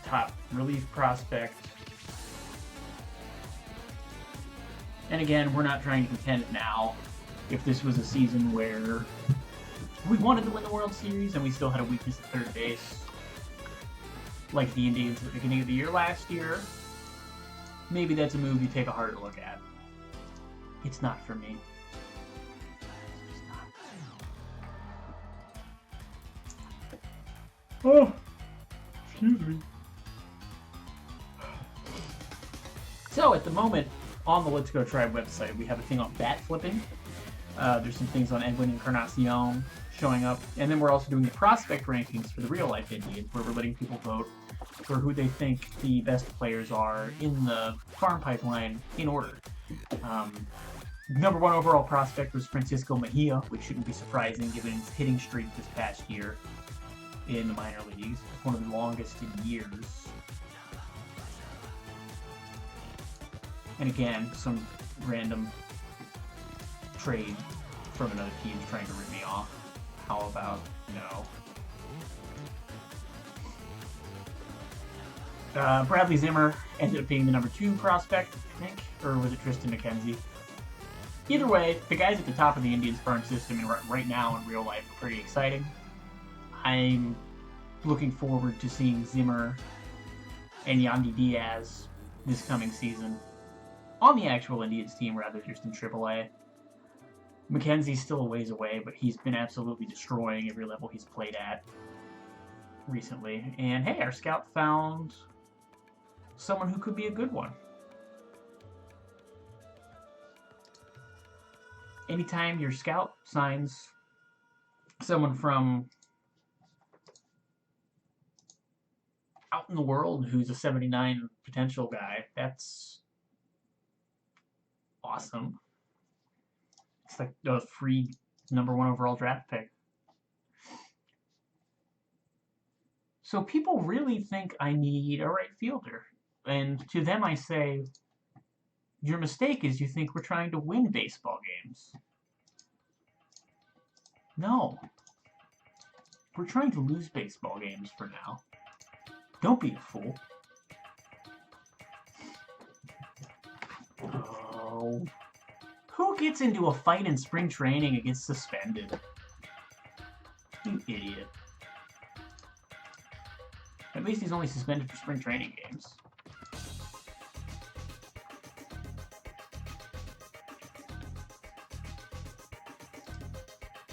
Top relief prospect. And again, we're not trying to contend now. If this was a season where we wanted to win the World Series and we still had a weakness at third base, like the Indians at the beginning of the year last year, maybe that's a move you take a harder look at. It's not for me. Oh, excuse me. So at the moment, on the Let's Go Tribe website, we have a thing on bat flipping. There's some things on Edwin Encarnacion showing up. And then we're also doing the prospect rankings for the real-life Indians, where we're letting people vote for who they think the best players are in the farm pipeline in order. Number one overall prospect was Francisco Mejia, which shouldn't be surprising given his hitting streak this past year in the minor leagues. It's one of the longest in years. And again, some random trade from another team trying to rip me off. How about no? Bradley Zimmer ended up being the number 2 prospect, I think, or was it Tristan McKenzie? Either way, the guys at the top of the Indians farm system and right now in real life are pretty exciting. I'm looking forward to seeing Zimmer and Yandy Diaz this coming season on the actual Indians team rather than just in AAA. McKenzie's still a ways away, but he's been absolutely destroying every level he's played at recently. And hey, our scout found someone who could be a good one. Anytime your scout signs someone from out in the world who's a 79 potential guy, that's awesome. It's like a free number 1 overall draft pick. So people really think I need a right fielder. And to them I say, your mistake is you think we're trying to win baseball games. No. We're trying to lose baseball games for now. Don't be a fool. Oh. Who gets into a fight in spring training and gets suspended? You idiot. At least he's only suspended for spring training games.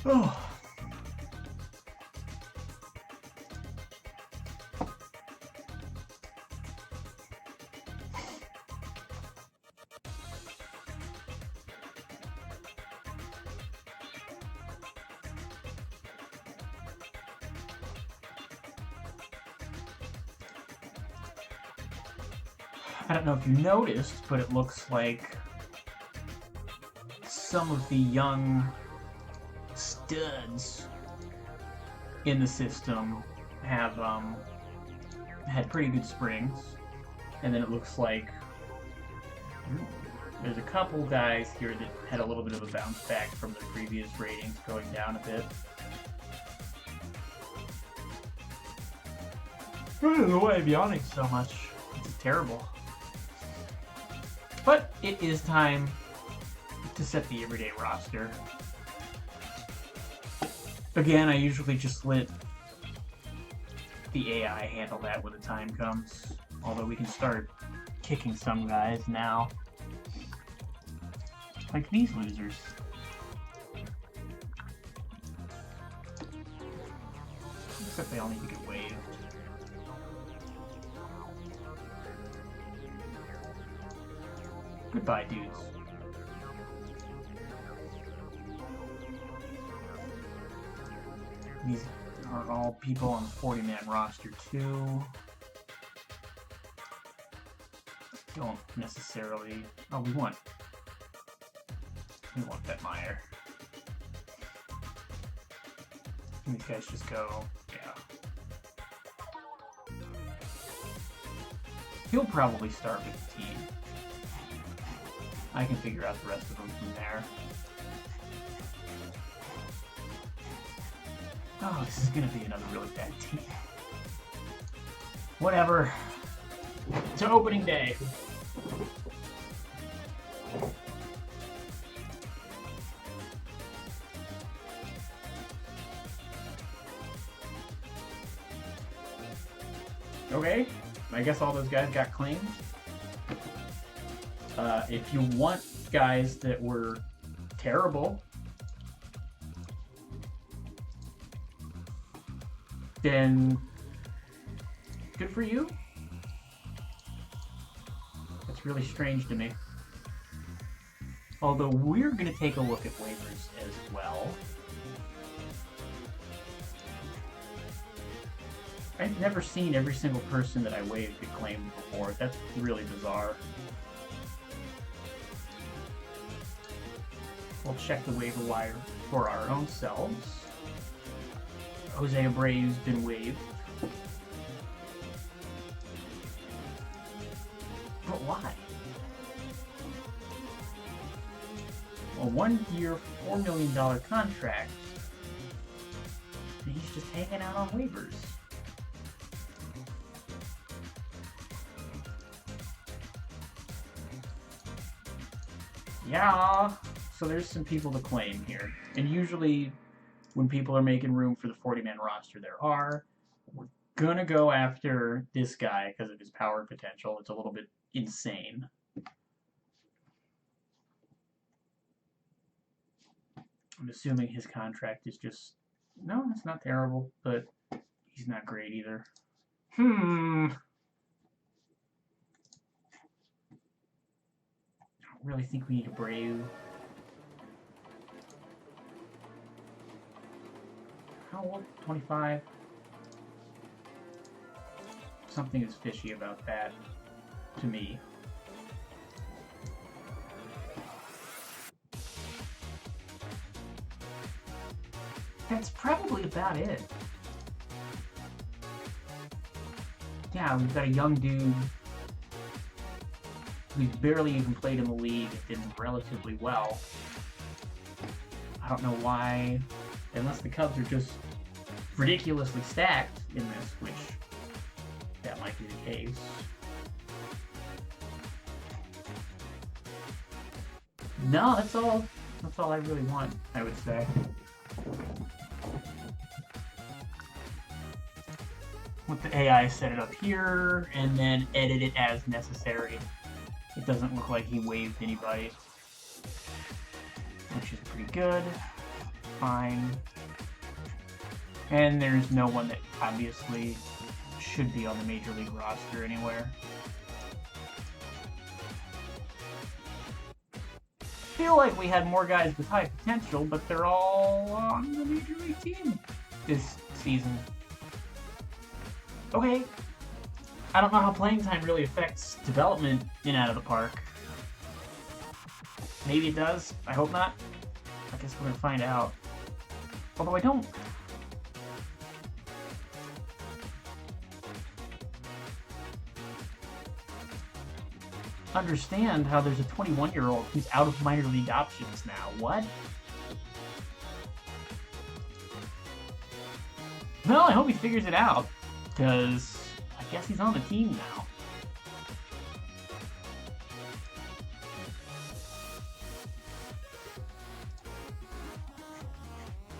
Oh. I don't know if you noticed, but it looks like some of the young studs in the system have had pretty good springs, and then it looks like there's a couple guys here that had a little bit of a bounce back from their previous ratings, going down a bit. I don't know why I'm yawning so much. It's terrible. But it is time to set the everyday roster. Again, I usually just let the AI handle that when the time comes. Although we can start kicking some guys now. Like these losers. Except they all need to get waived. Goodbye, dudes. These are all people on the 40-man roster, too. Don't necessarily... Oh, we want Vetmeyer. These guys just go... Yeah. He'll probably start with the team. I can figure out the rest of them from there. Oh, this is gonna be another really bad team. Whatever. It's opening day. Okay, I guess all those guys got claimed. If you want guys that were terrible, then good for you. That's really strange to me. Although we're going to take a look at waivers as well. I've never seen every single person that I waived get claimed before. That's really bizarre. We'll check the waiver wire for our own selves. Jose Abreu's been waived. But why? A 1-year, $4 million contract. And he's just hanging out on waivers. Yeah. So there's some people to claim here. And usually when people are making room for the 40-man roster, we're gonna go after this guy because of his power potential. It's a little bit insane. I'm assuming his contract is just... No, it's not terrible, but he's not great either. I don't really think we need a Abreu. How old? 25? Something is fishy about that, to me. That's probably about it. Yeah, we've got a young dude who's barely even played in the league and did relatively well. I don't know why... Unless the Cubs are just ridiculously stacked in this, which that might be the case. No, that's all I really want, I would say. Let the AI set it up here, and then edit it as necessary. It doesn't look like he waived anybody, which is pretty good. Fine. And there's no one that obviously should be on the Major League roster anywhere. Feel like we had more guys with high potential, but they're all on the Major League team this season. Okay. I don't know how playing time really affects development in Out of the Park. Maybe it does. I hope not. I guess we're gonna find out. Although I don't understand how there's a 21-year-old who's out of minor league options now. What? Well, I hope he figures it out, because I guess he's on the team now.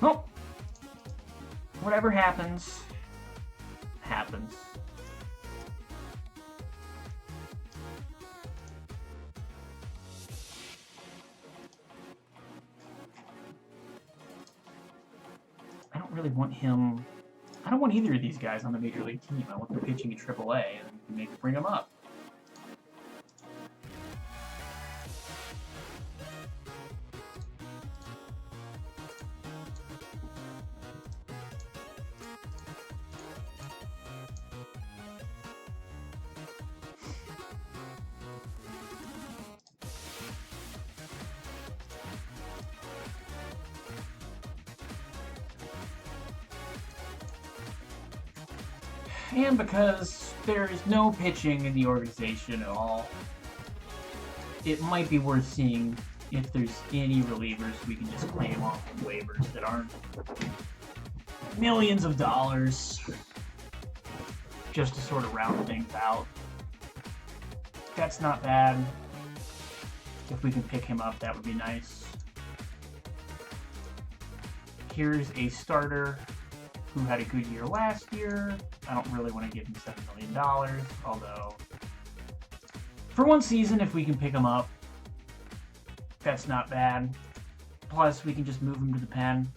Well, whatever happens, happens. I don't really want him... I don't want either of these guys on the Major League team. I want them pitching in AAA and maybe bring them up. And because there is no pitching in the organization at all, it might be worth seeing if there's any relievers we can just claim off of waivers that aren't millions of dollars just to sort of round things out. That's not bad. If we can pick him up, that would be nice. Here's a starter who had a good year last year. I don't really want to give him $7 million, although for one season, if we can pick him up, that's not bad. Plus, we can just move him to the pen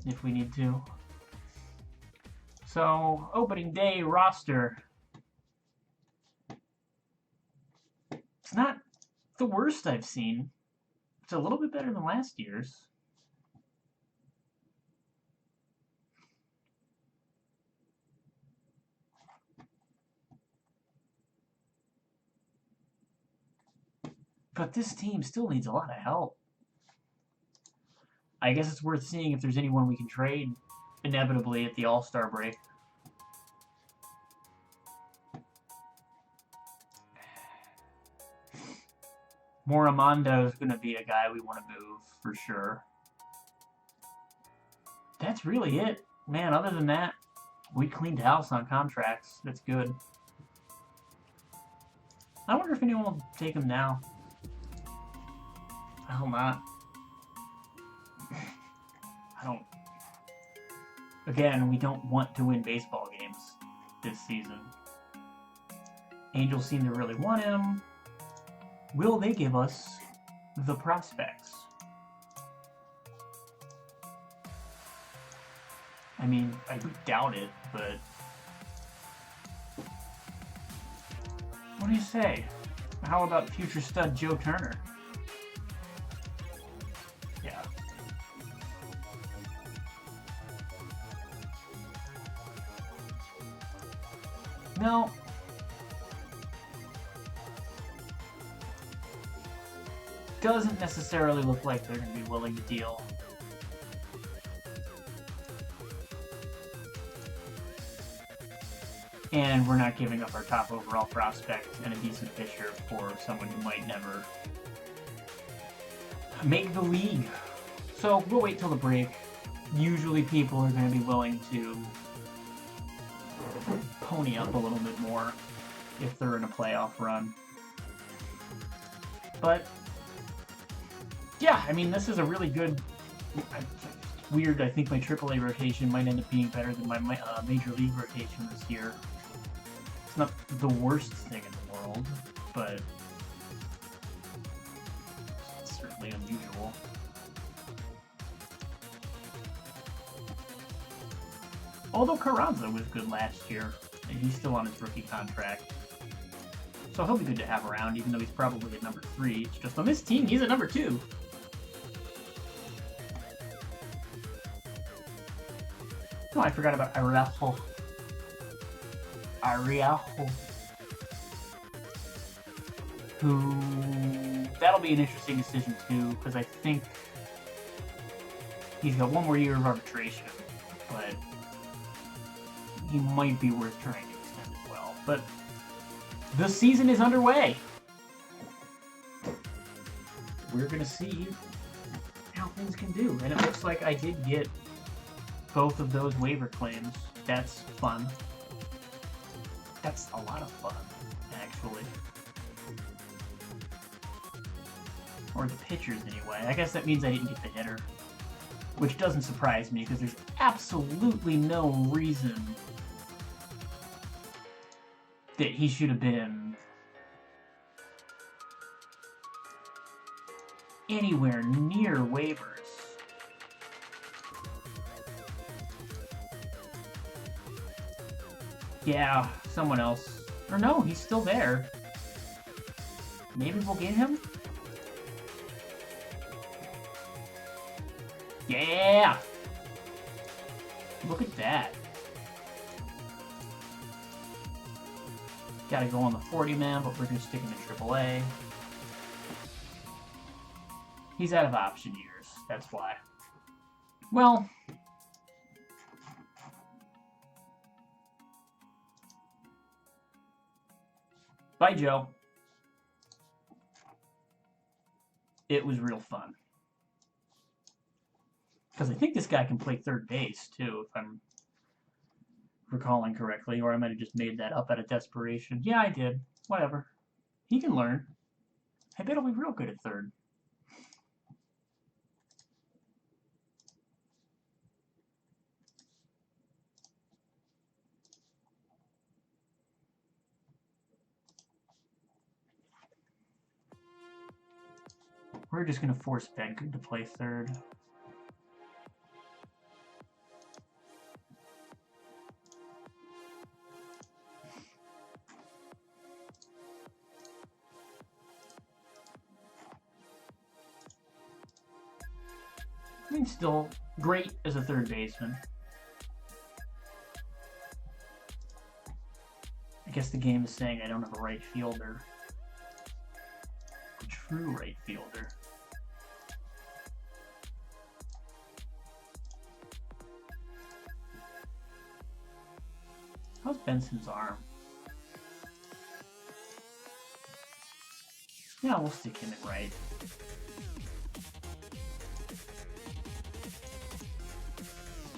if we need to. So, opening day roster. It's not the worst I've seen. It's a little bit better than last year's. But this team still needs a lot of help. I guess it's worth seeing if there's anyone we can trade inevitably at the All-Star break. Moramondo is going to be a guy we want to move for sure. That's really it. Man, other than that, we cleaned house on contracts. That's good. I wonder if anyone will take him now. I hope not. I don't... Again, we don't want to win baseball games this season. Angels seem to really want him. Will they give us the prospects? I mean, I doubt it, but... What do you say? How about future stud Joe Turner? Yeah. No. Doesn't necessarily look like they're going to be willing to deal. And we're not giving up our top overall prospect and a decent pitcher for someone who might never make the league. So we'll wait till the break. Usually people are going to be willing to pony up a little bit more if they're in a playoff run. But yeah, I mean, this is a really good... It's weird, I think my AAA rotation might end up being better than my Major League rotation this year. It's not the worst thing in the world, but it's certainly unusual. Although Carranza was good last year, and he's still on his rookie contract. So he'll be good to have around, even though he's probably at number 3. It's just on this team, he's at number 2. Oh, I forgot about Araujo. Ariajo, who that'll be an interesting decision too, because I think he's got one more year of arbitration, but he might be worth trying to extend as well. But the season is underway. We're gonna see how things can do, and it looks like I did get both of those waiver claims. That's fun. That's a lot of fun, actually. Or the pitchers, anyway. I guess that means I didn't get the hitter. Which doesn't surprise me, because there's absolutely no reason that he should have been anywhere near waivers. Yeah, someone else. Or no, he's still there. Maybe we'll get him? Yeah! Look at that. Gotta go on the 40-man, but we're gonna stick him in AAA. He's out of option years, that's why. Well, bye, Joe. It was real fun. Because I think this guy can play third base, too, if I'm recalling correctly. Or I might have just made that up out of desperation. Yeah, I did. Whatever. He can learn. I bet he'll be real good at third. We're just going to force Benku to play third. I mean, still great as a third baseman. I guess the game is saying I don't have a right fielder. A true right fielder. How's Benson's arm? Yeah, we'll stick him in right.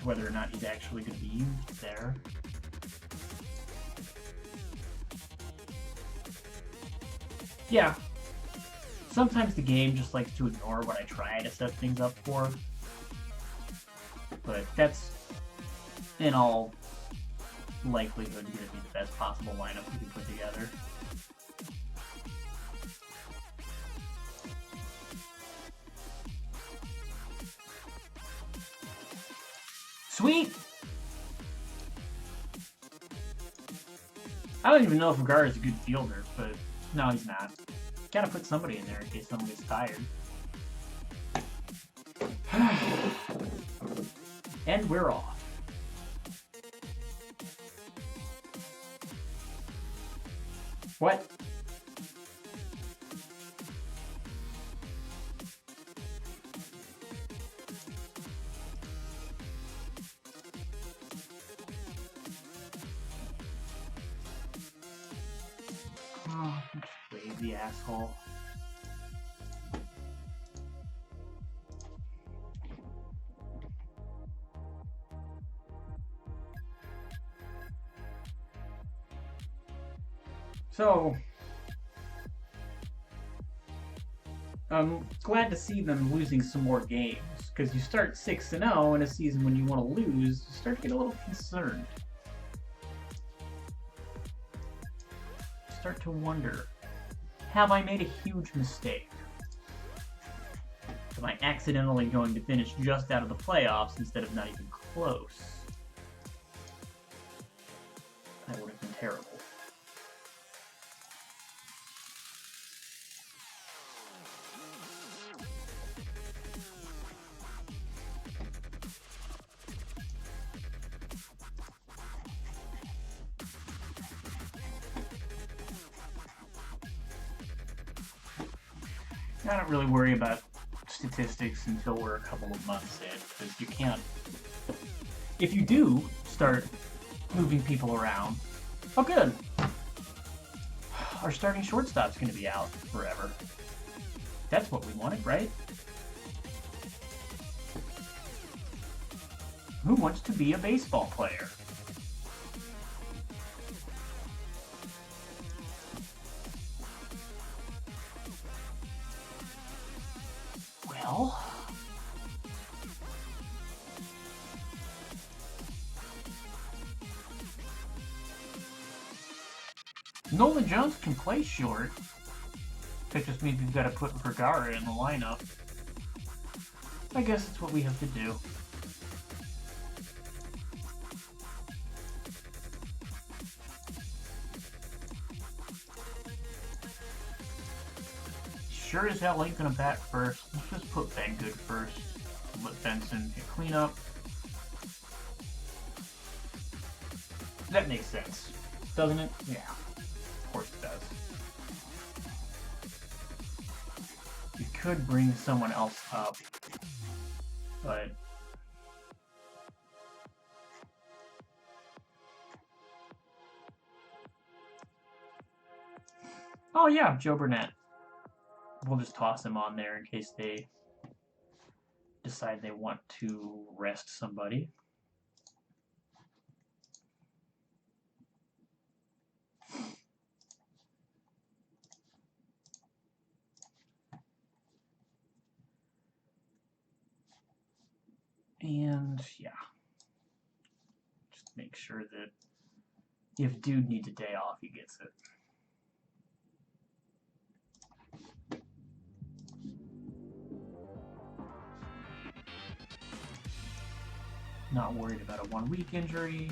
Whether or not he's actually going to be used there. Yeah. Sometimes the game just likes to ignore what I try to set things up for. But that's, in all likelihood, going to be the best possible lineup we can put together. Sweet! I don't even know if Vergara is a good fielder, but no, he's not. Gotta put somebody in there in case someone gets tired. And we're off. What? Oh, lazy asshole. So, I'm glad to see them losing some more games, because you start 6-0 in a season when you want to lose, you start to get a little concerned. Start to wonder, have I made a huge mistake? Am I accidentally going to finish just out of the playoffs instead of not even close? That would have been terrible. I don't really worry about statistics until we're a couple of months in, because you can't. If you do start moving people around, oh good, our starting shortstop's going to be out forever. That's what we wanted, right? Who wants to be a baseball player? Well, Nolan Jones can play short. That just means we've got to put Vergara in the lineup. I guess it's what we have to do. Sure as hell ain't gonna bat first. Let's just put Ben Good first. Let Benson clean up. That makes sense, doesn't it? Yeah, of course it does. You could bring someone else up, but oh yeah, Joe Burnett. We'll just toss him on there in case they decide they want to rest somebody. And yeah, just make sure that if dude needs a day off, he gets it. Not worried about a 1 week injury.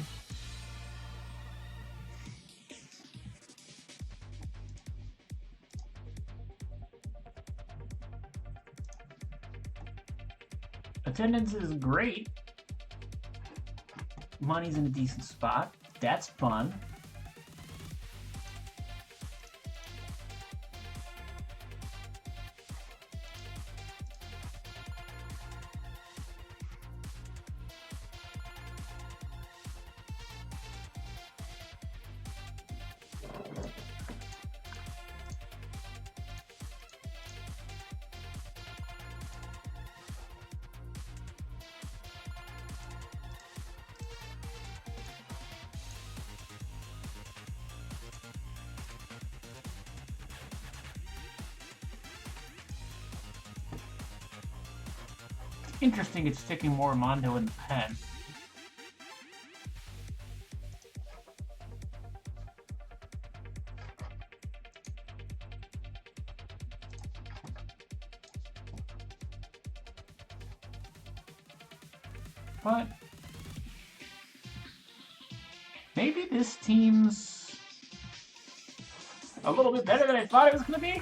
Attendance is great. Money's in a decent spot. That's fun. Interesting, it's sticking more Mondo in the pen. But maybe this team's a little bit better than I thought it was going to be.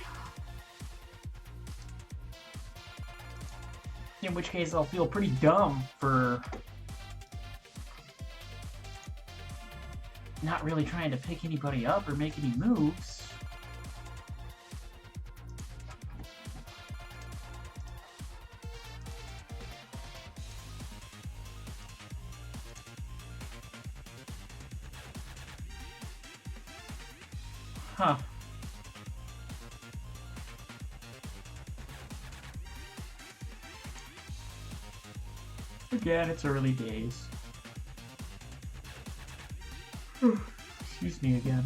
In which case I'll feel pretty dumb for not really trying to pick anybody up or make any moves. Huh. Again, it's early days. Excuse me again.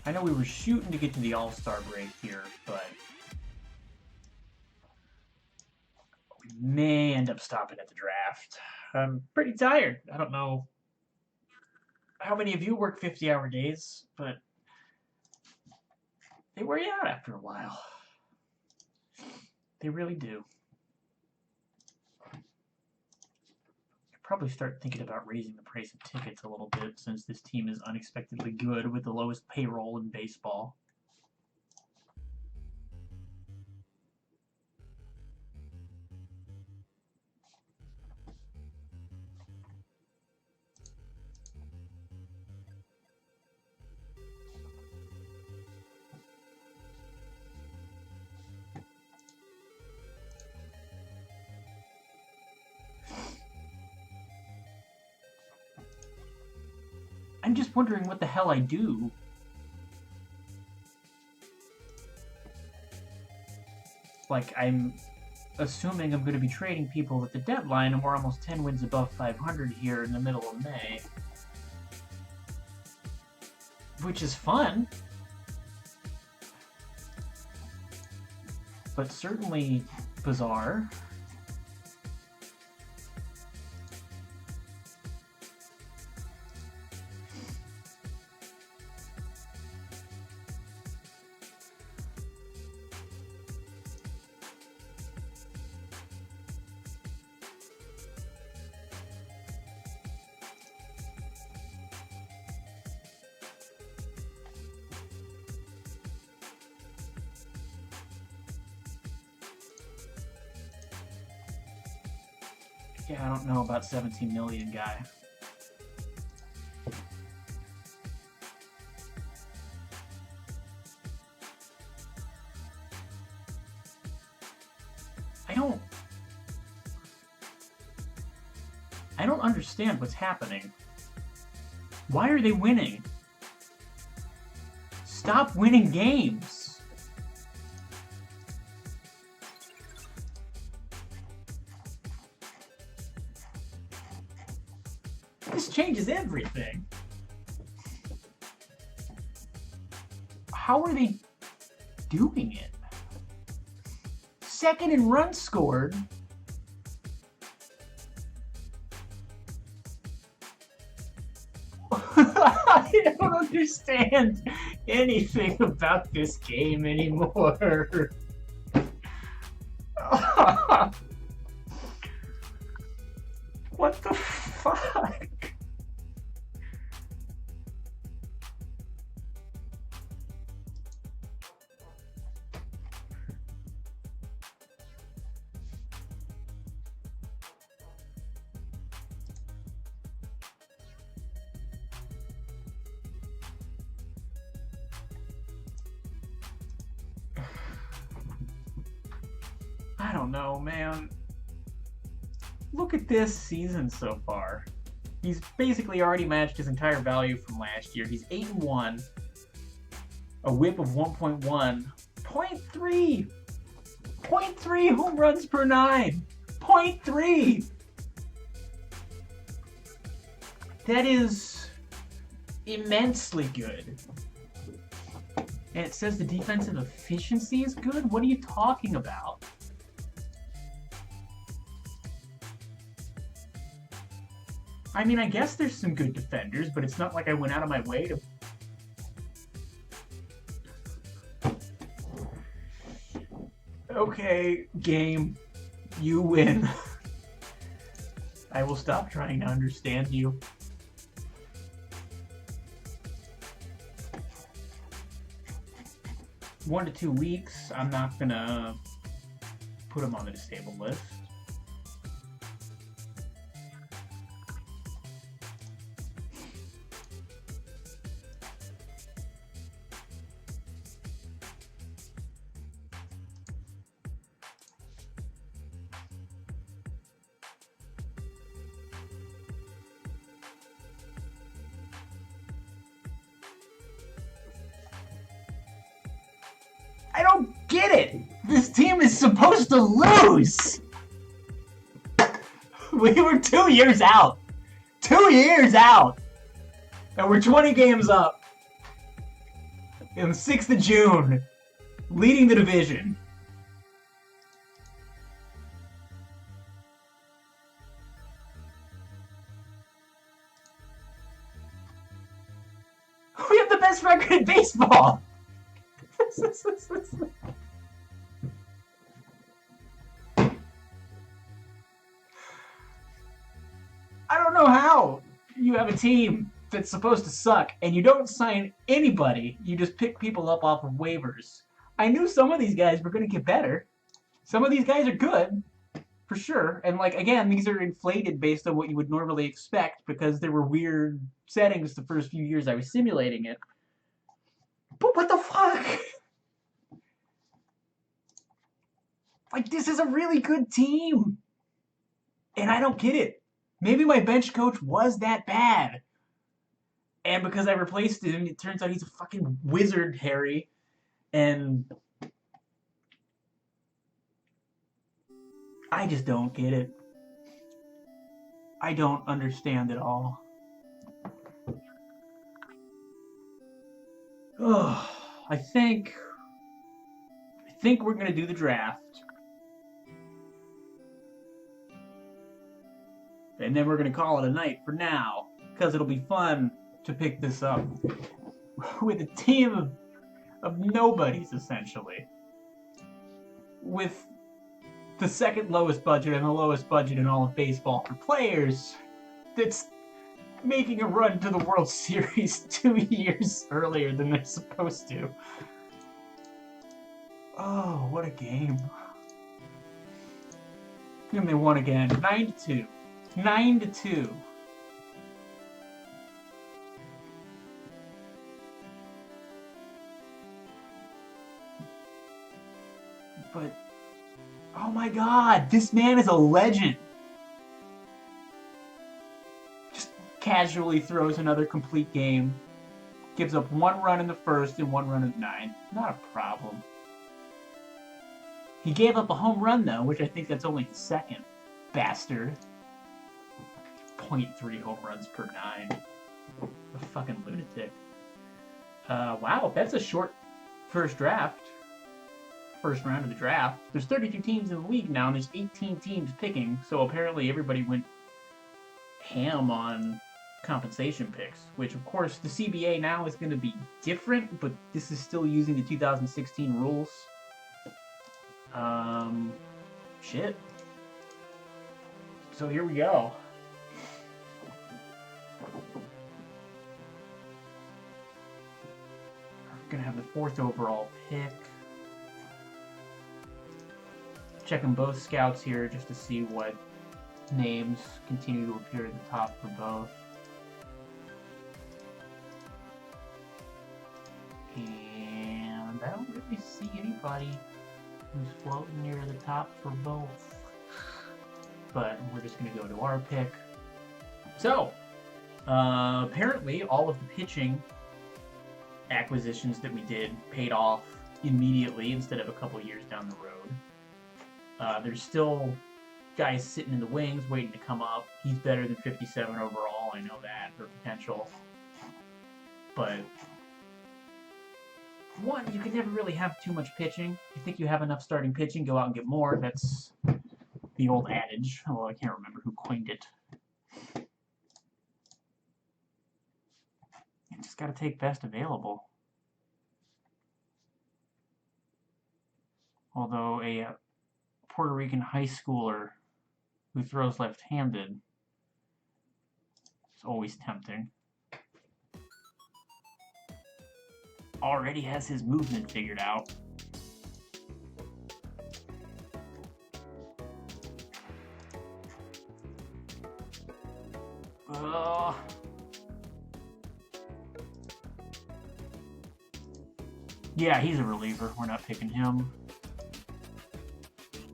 I know we were shooting to get to the All-Star break here, but we may end up stopping at the draft. I'm pretty tired. I don't know how many of you work 50-hour days, but they wear you out after a while. They really do. Probably start thinking about raising the price of tickets a little bit since this team is unexpectedly good with the lowest payroll in baseball. I'm just wondering what the hell I do. Like, I'm assuming I'm going to be trading people at the deadline, and we're almost 10 wins above 500 here in the middle of May. Which is fun. But certainly bizarre. Yeah, I don't know about 17 million guy. I don't understand what's happening. Why are they winning? Stop winning games. This changes everything. How are they doing it? Second in runs scored. I don't understand anything about this game anymore. What the fuck? I don't know, man. Look at this season so far. He's basically already matched his entire value from last year. He's 8-1, a whip of 1.1, 0.3, 0.3 home runs per 9, 0.3. That is immensely good. And it says the defensive efficiency is good? What are you talking about? I mean, I guess there's some good defenders, but it's not like I went out of my way to... Okay, game. You win. I will stop trying to understand you. One to 2 weeks, I'm not gonna put him on the disabled list. I don't get it! This team is supposed to lose! We were 2 years out! 2 years out! And we're 20 games up. On the 6th of June. Leading the division. We have the best record in baseball! I don't know how you have a team that's supposed to suck and you don't sign anybody. You just pick people up off of waivers. I knew some of these guys were going to get better. Some of these guys are good, for sure. And, like, again, these are inflated based on what you would normally expect because there were weird settings the first few years I was simulating it. But what the fuck? Like, this is a really good team. And I don't get it. Maybe my bench coach was that bad. And because I replaced him, it turns out he's a fucking wizard, Harry. And I just don't get it. I don't understand at all. Oh, I think we're gonna do the draft. And then we're gonna call it a night for now. Because it'll be fun to pick this up with a team of nobodies, essentially. With the second lowest budget and the lowest budget in all of baseball for players that's making a run to the World Series 2 years earlier than they're supposed to. Oh, what a game. And they won again. 9-2. 9-2. But, oh my god, this man is a legend. Just casually throws another complete game. Gives up 1 run in the first and 1 run in the ninth. Not a problem. He gave up a home run, though, which I think that's only the second. Bastard. 0.3 home runs per 9. A fucking lunatic. Wow, that's a short first draft. First round of the draft. There's 32 teams in the league now, and there's 18 teams picking, so apparently everybody went ham on compensation picks, which of course the CBA now is going to be different, but this is still using the 2016 rules. Shit. So here we go. We're going to have the 4th overall pick. Checking both scouts here just to see what names continue to appear at the top for both. And I don't really see anybody who's floating near the top for both. But we're just going to go to our pick. So, apparently all of the pitching acquisitions that we did paid off immediately instead of a couple years down the road. There's still guys sitting in the wings waiting to come up. He's better than 57 overall, I know that, for potential. But, one, you can never really have too much pitching. If you think you have enough starting pitching, go out and get more. That's the old adage, although I can't remember who coined it. You just gotta take best available. Although a Puerto Rican high schooler who throws left-handed is always tempting. Already has his movement figured out. Yeah, he's a reliever. We're not picking him.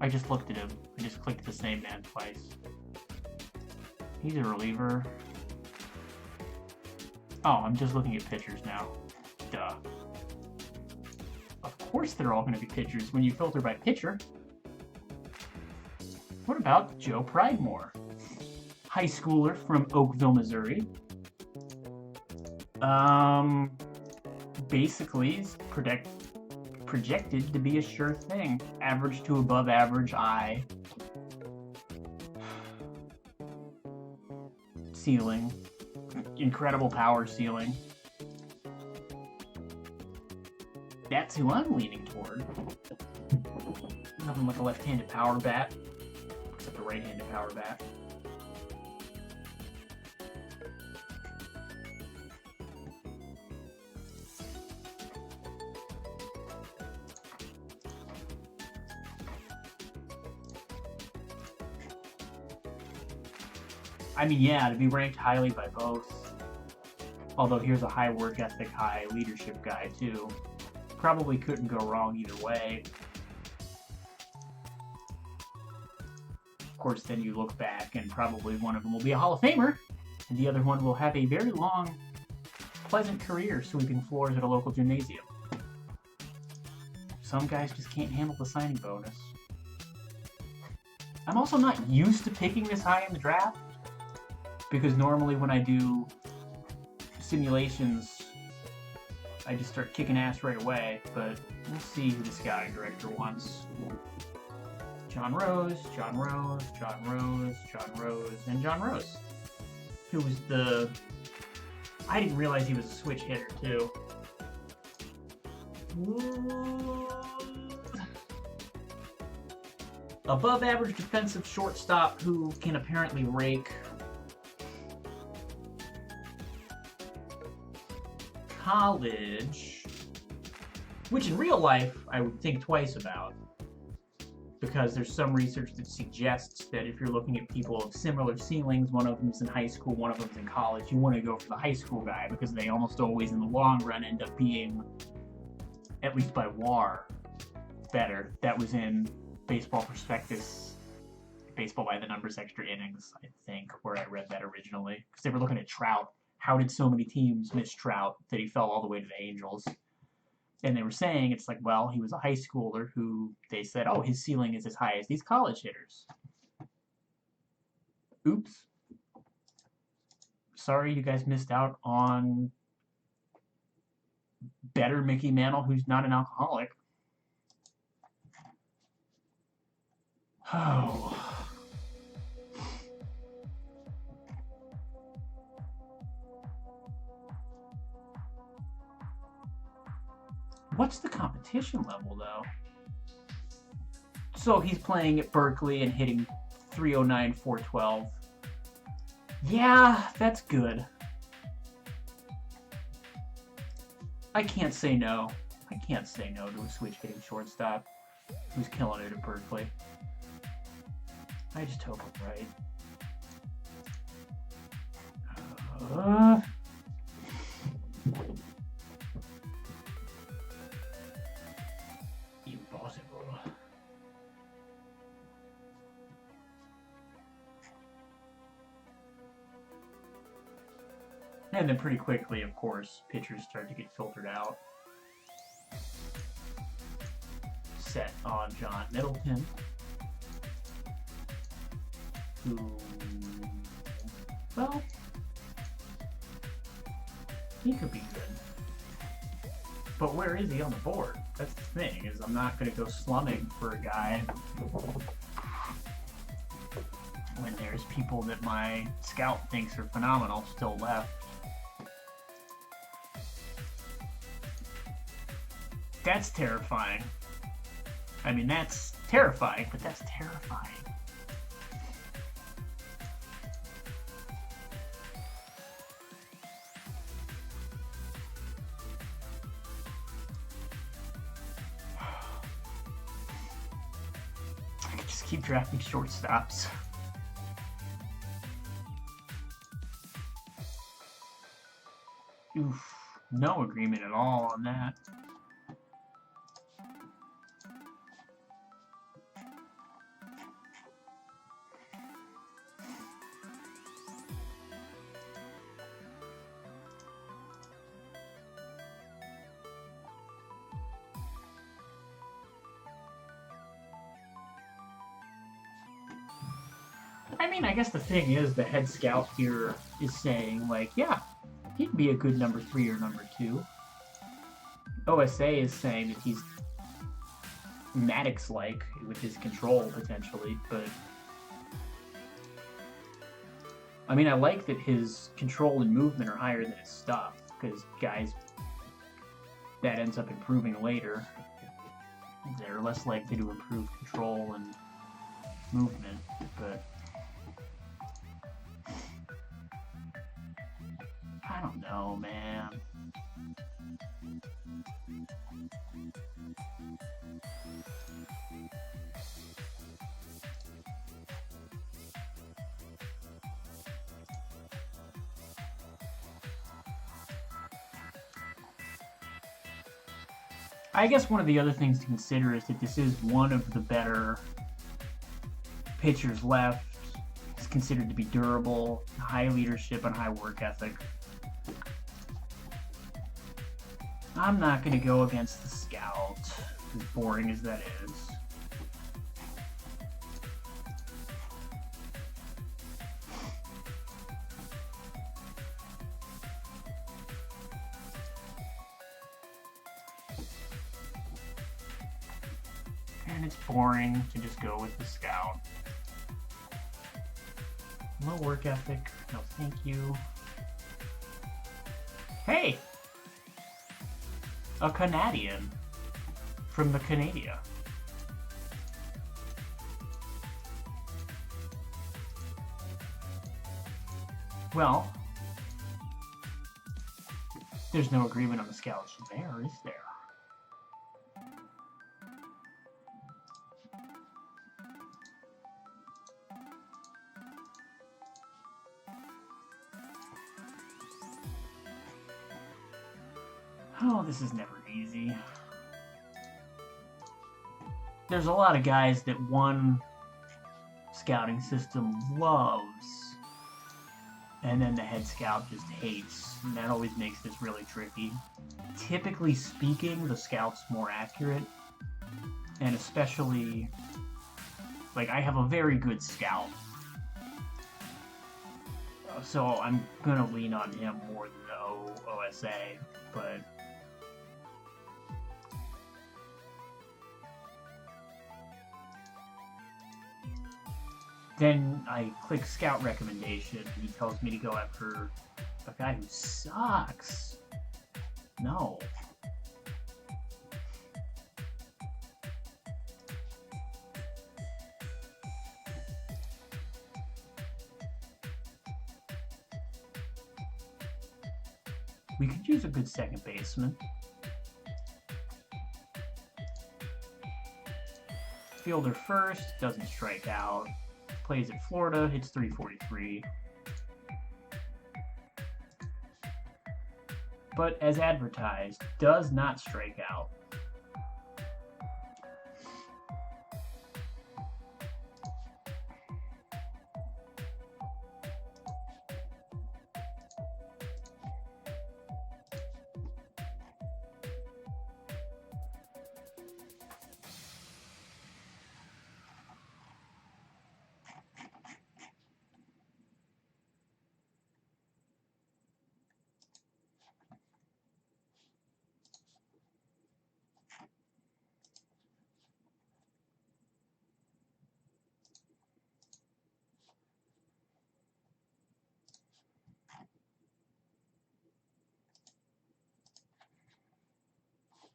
I just looked at him. I just clicked the same man twice. He's a reliever. Oh, I'm just looking at pitchers now. Duh. Of course they're all going to be pitchers when you filter by pitcher. What about Joe Pridemore? High schooler from Oakville, Missouri. Basically, is projected to be a sure thing. Average to above average eye. Ceiling. Incredible power ceiling. That's who I'm leaning toward. Nothing like a left-handed power bat, except a right-handed power bat. I mean, yeah, to be ranked highly by both. Although here's a high work ethic, high leadership guy, too. Probably couldn't go wrong either way. Of course, then you look back and probably one of them will be a Hall of Famer, and the other one will have a very long pleasant career sweeping floors at a local gymnasium. Some guys just can't handle the signing bonus. I'm also not used to picking this high in the draft, because normally when I do simulations, I just start kicking ass right away, but we'll see who the scouting director wants. John Rose, John Rose, John Rose, John Rose, and John Rose, who was the... I didn't realize he was a switch hitter, too. Above average defensive shortstop who can apparently rake. College, which in real life I would think twice about, because there's some research that suggests that if you're looking at people of similar ceilings, one of them's in high school, one of them's in college, you want to go for the high school guy because they almost always in the long run end up being, at least by WAR, better. That was in Baseball Prospectus, Baseball by the Numbers Extra Innings, I think, where I read that originally, because they were looking at Trout. How did so many teams miss Trout that he fell all the way to the Angels? And they were saying, it's like, well, he was a high schooler who they said, oh, his ceiling is as high as these college hitters. Oops. Sorry you guys missed out on better Mickey Mantle, who's not an alcoholic. Oh. What's the competition level, though? So he's playing at Berkeley and hitting 309, 412. Yeah, that's good. I can't say no. I can't say no to a switch hitting shortstop who's killing it at Berkeley. I just hope I'm right. Impossible. And then pretty quickly, of course, pitchers start to get filtered out. Set on John Middleton, who, well, he could be good. But where is he on the board? That's the thing, is I'm not going to go slumming for a guy when there's people that my scout thinks are phenomenal still left. That's terrifying. I mean, that's terrifying, but that's terrifying. I could just keep drafting shortstops. Oof, no agreement at all on that. I mean, I guess the thing is, the head scout here is saying, like, yeah, he'd be a good number 3 or number 2. OSA is saying that he's Maddox-like with his control, potentially, but... I mean, I like that his control and movement are higher than his stuff, because guys that ends up improving later, they're less likely to improve control and movement, but... I don't know, man. I guess one of the other things to consider is that this is one of the better pitchers left. He's considered to be durable, high leadership, and high work ethic. I'm not going to go against the scout, as boring as that is. And it's boring to just go with the scout. Low work ethic, no thank you. Hey! A Canadian from the Canada. Well, there's no agreement on the scouts there, is there? Oh, this is never easy. There's a lot of guys that one scouting system loves, and then the head scout just hates, and that always makes this really tricky. Typically speaking, the scout's more accurate, and especially, like, I have a very good scout, so I'm gonna lean on him more than the OSA, but then I click scout recommendation and he tells me to go after a guy who sucks. No. We could use a good second baseman. Fielder first, doesn't strike out. Plays at Florida, hits 343. But as advertised, does not strike out.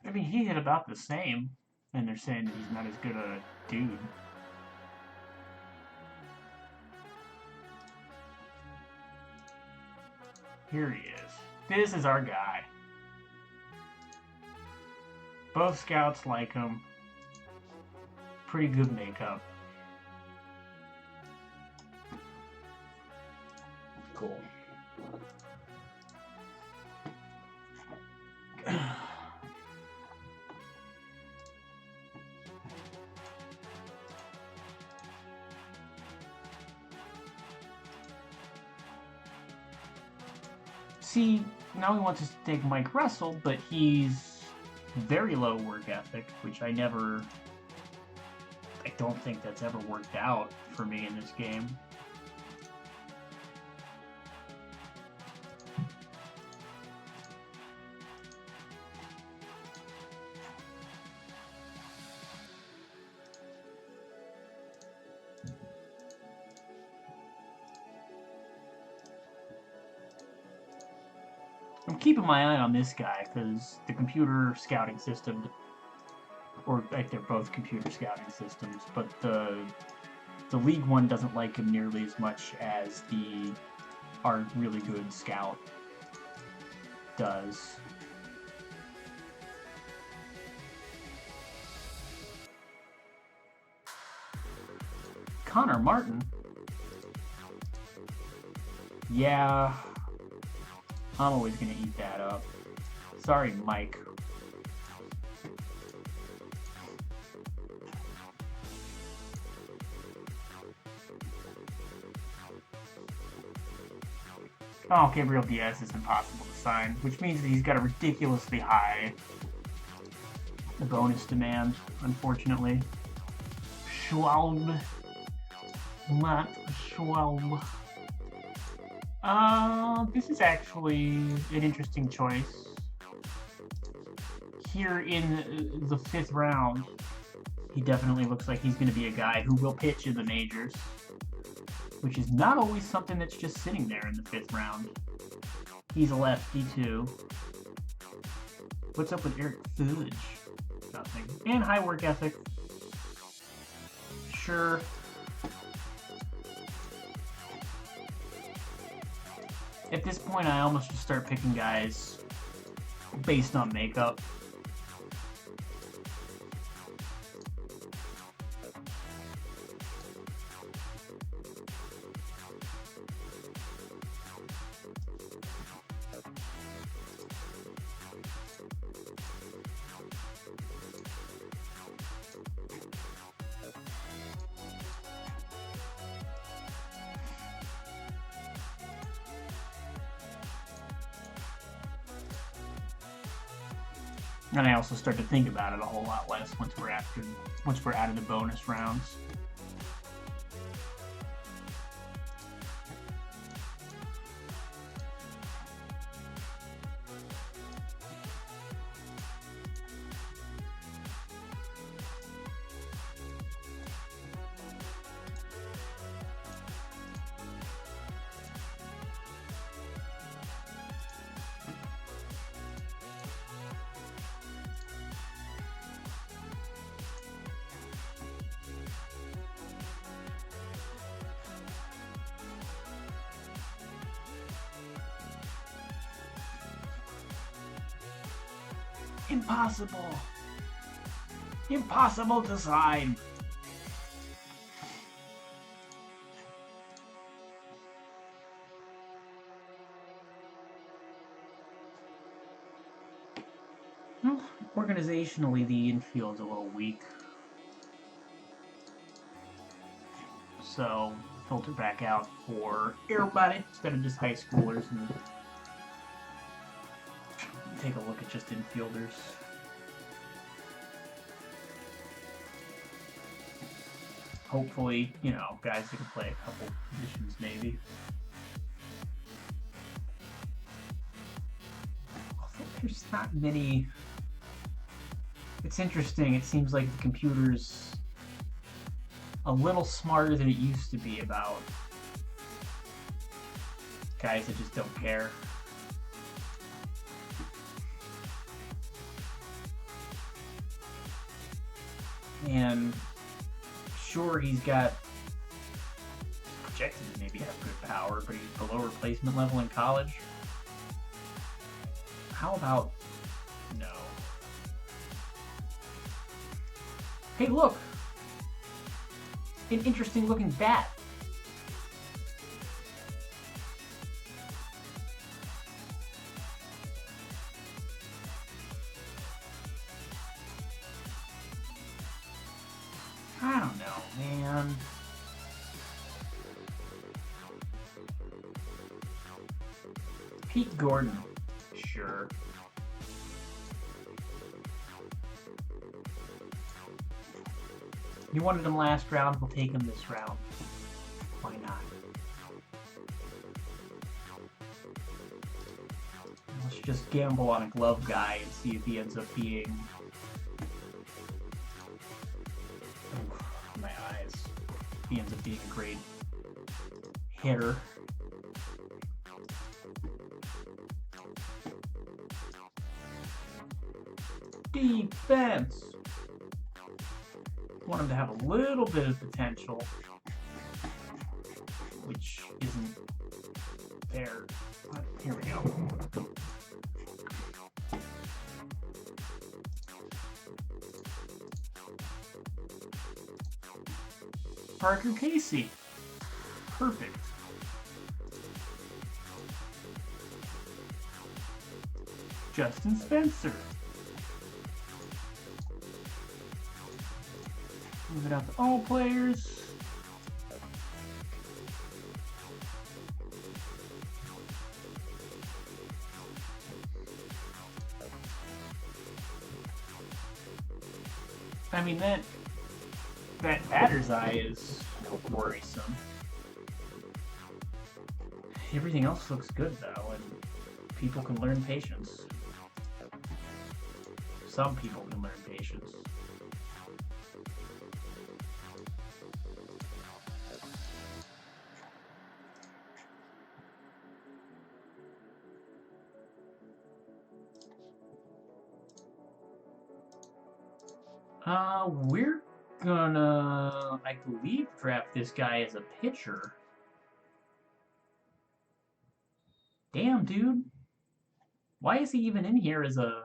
I mean, he hit about the same, and they're saying that he's not as good a dude. Here he is. This is our guy. Both scouts like him. Pretty good makeup. Cool. See, now he wants us to take Mike Russell, but he's very low work ethic, which I don't think that's ever worked out for me in this game. I'm keeping my eye on this guy because the computer scouting system, or like they're both computer scouting systems, but the league one doesn't like him nearly as much as our really good scout does. Connor Martin? Yeah. I'm always gonna eat that up. Sorry, Mike. Oh, Gabriel Diaz is impossible to sign, which means that he's got a ridiculously high bonus demand, unfortunately. Schwalb. Matt Schwalb. This is actually an interesting choice. Here in the 5th round, he definitely looks like he's going to be a guy who will pitch in the majors, which is not always something that's just sitting there in the 5th round. He's a lefty, too. What's up with Eric Fudge? Nothing. And high work ethic. Sure. At this point, I almost just start picking guys based on makeup. And I also start to think about it a whole lot less once we're out of the bonus rounds. Impossible! Impossible to sign! Well, organizationally, the infield's a little weak. So, filter back out for everybody instead of just high schoolers and take a look at just infielders. Hopefully, you know, guys that can play a couple positions maybe. Although there's not many. It's interesting, it seems like the computer's a little smarter than it used to be about guys that just don't care. And sure, he's got projected to maybe have good power, but he's below replacement level in college. How about no? Hey, look! An interesting looking bat. I don't know, man. Pete Gordon. Sure. You wanted him last round, we'll take him this round. Why not? Let's just gamble on a glove guy and see if he ends up being... Oof, my eyes. If he ends up being a great hitter. Defense! Want him to have a little bit of potential, which isn't there. Here we go. Parker Casey. Perfect. Justin Spencer. Move it out to all players. I mean, that batter's eye is worrisome. Everything else looks good, though, and people can learn patience. Some people can learn patience. We're gonna, I believe, draft this guy as a pitcher. Damn, dude. Why is he even in here as a...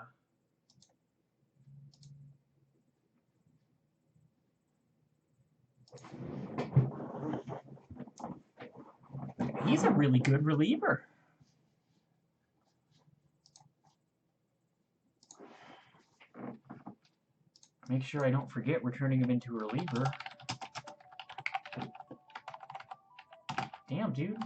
He's a really good reliever. Make sure I don't forget we're turning him into a reliever. Damn, dude.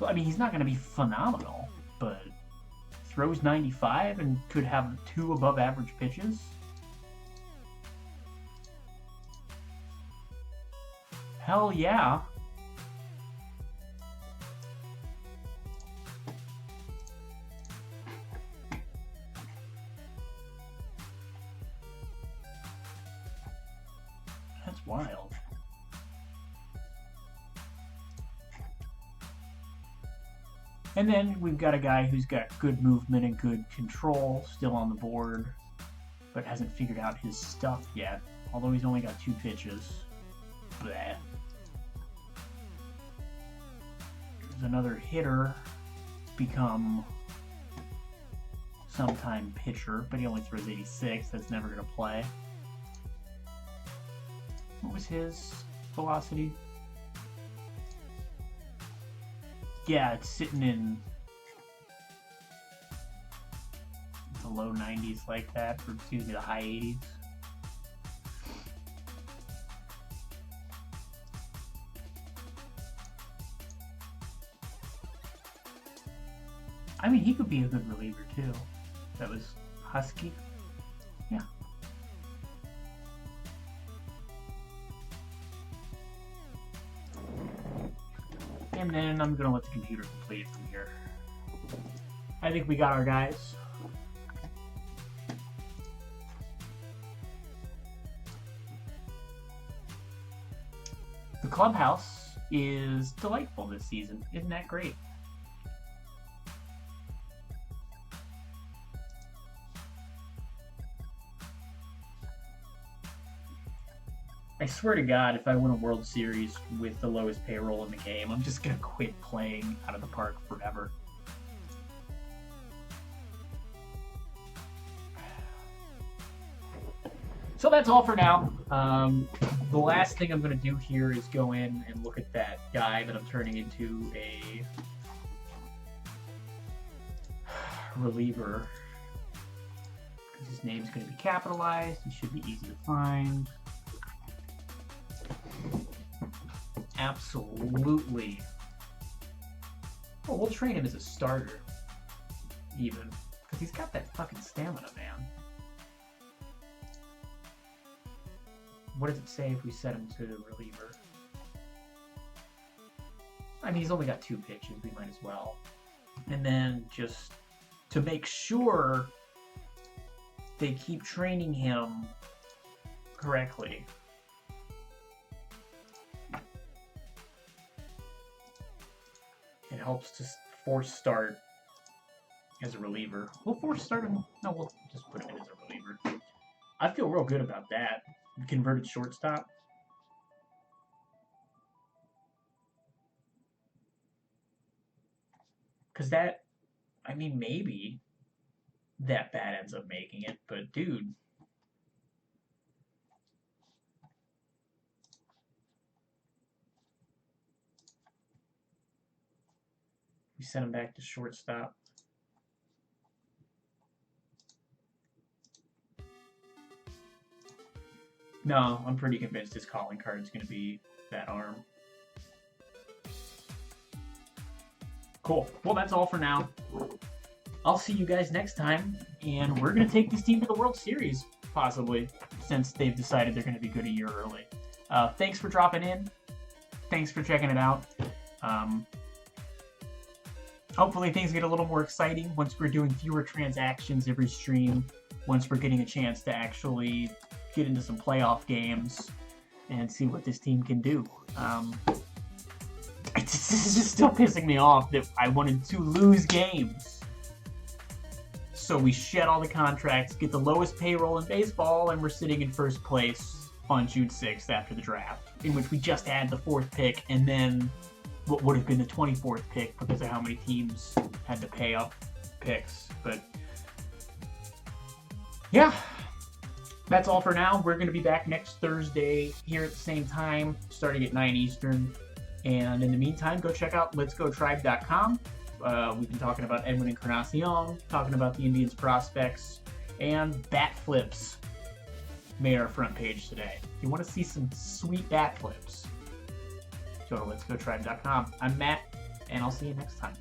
Well, I mean, he's not going to be phenomenal, but throws 95 and could have 2 above average pitches. Hell yeah. That's wild. And then we've got a guy who's got good movement and good control, still on the board, but hasn't figured out his stuff yet, although he's only got 2 pitches. Bleh. There's another hitter, become sometime pitcher, but he only throws 86, that's never going to play. What was his velocity? Yeah, it's sitting in the low 90s like that, or excuse me, the high 80s. I mean, he could be a good reliever too. That was Husky. Yeah. And then I'm going to let the computer complete it from here. I think we got our guys. The clubhouse is delightful this season. Isn't that great? I swear to God, if I win a World Series with the lowest payroll in the game, I'm just going to quit playing out of the park forever. So that's all for now. The last thing I'm going to do here is go in and look at that guy that I'm turning into a reliever. Because his name's going to be capitalized. He should be easy to find. Absolutely. Oh, we'll train him as a starter, even. Because he's got that fucking stamina, man. What does it say if we set him to reliever? I mean, he's only got 2 pitches. We might as well. And then just to make sure they keep training him correctly. It helps to force start as a reliever. We'll force start him. No, we'll just put him in as a reliever. I feel real good about that. Converted shortstop. Because that, I mean, maybe that bat ends up making it, but dude. We sent him back to shortstop. No, I'm pretty convinced his calling card is going to be that arm. Cool. Well, that's all for now. I'll see you guys next time, and we're going to take this team to the World Series, possibly, since they've decided they're going to be good a year early. Thanks for dropping in. Thanks for checking it out. Hopefully things get a little more exciting once we're doing fewer transactions every stream, once we're getting a chance to actually get into some playoff games and see what this team can do. This is just still pissing me off that I wanted to lose games. So we shed all the contracts, get the lowest payroll in baseball, and we're sitting in first place on June 6th after the draft, in which we just had the 4th pick and then what would have been the 24th pick because of how many teams had to pay up picks. But yeah, that's all for now. We're going to be back next Thursday here at the same time, starting at 9 Eastern. And in the meantime, go check out letsgotribe.com. We've been talking about Edwin Encarnacion, talking about the Indians prospects, and bat flips made our front page today. If you want to see some sweet bat flips, go to letsgotribe.com. I'm Matt, and I'll see you next time.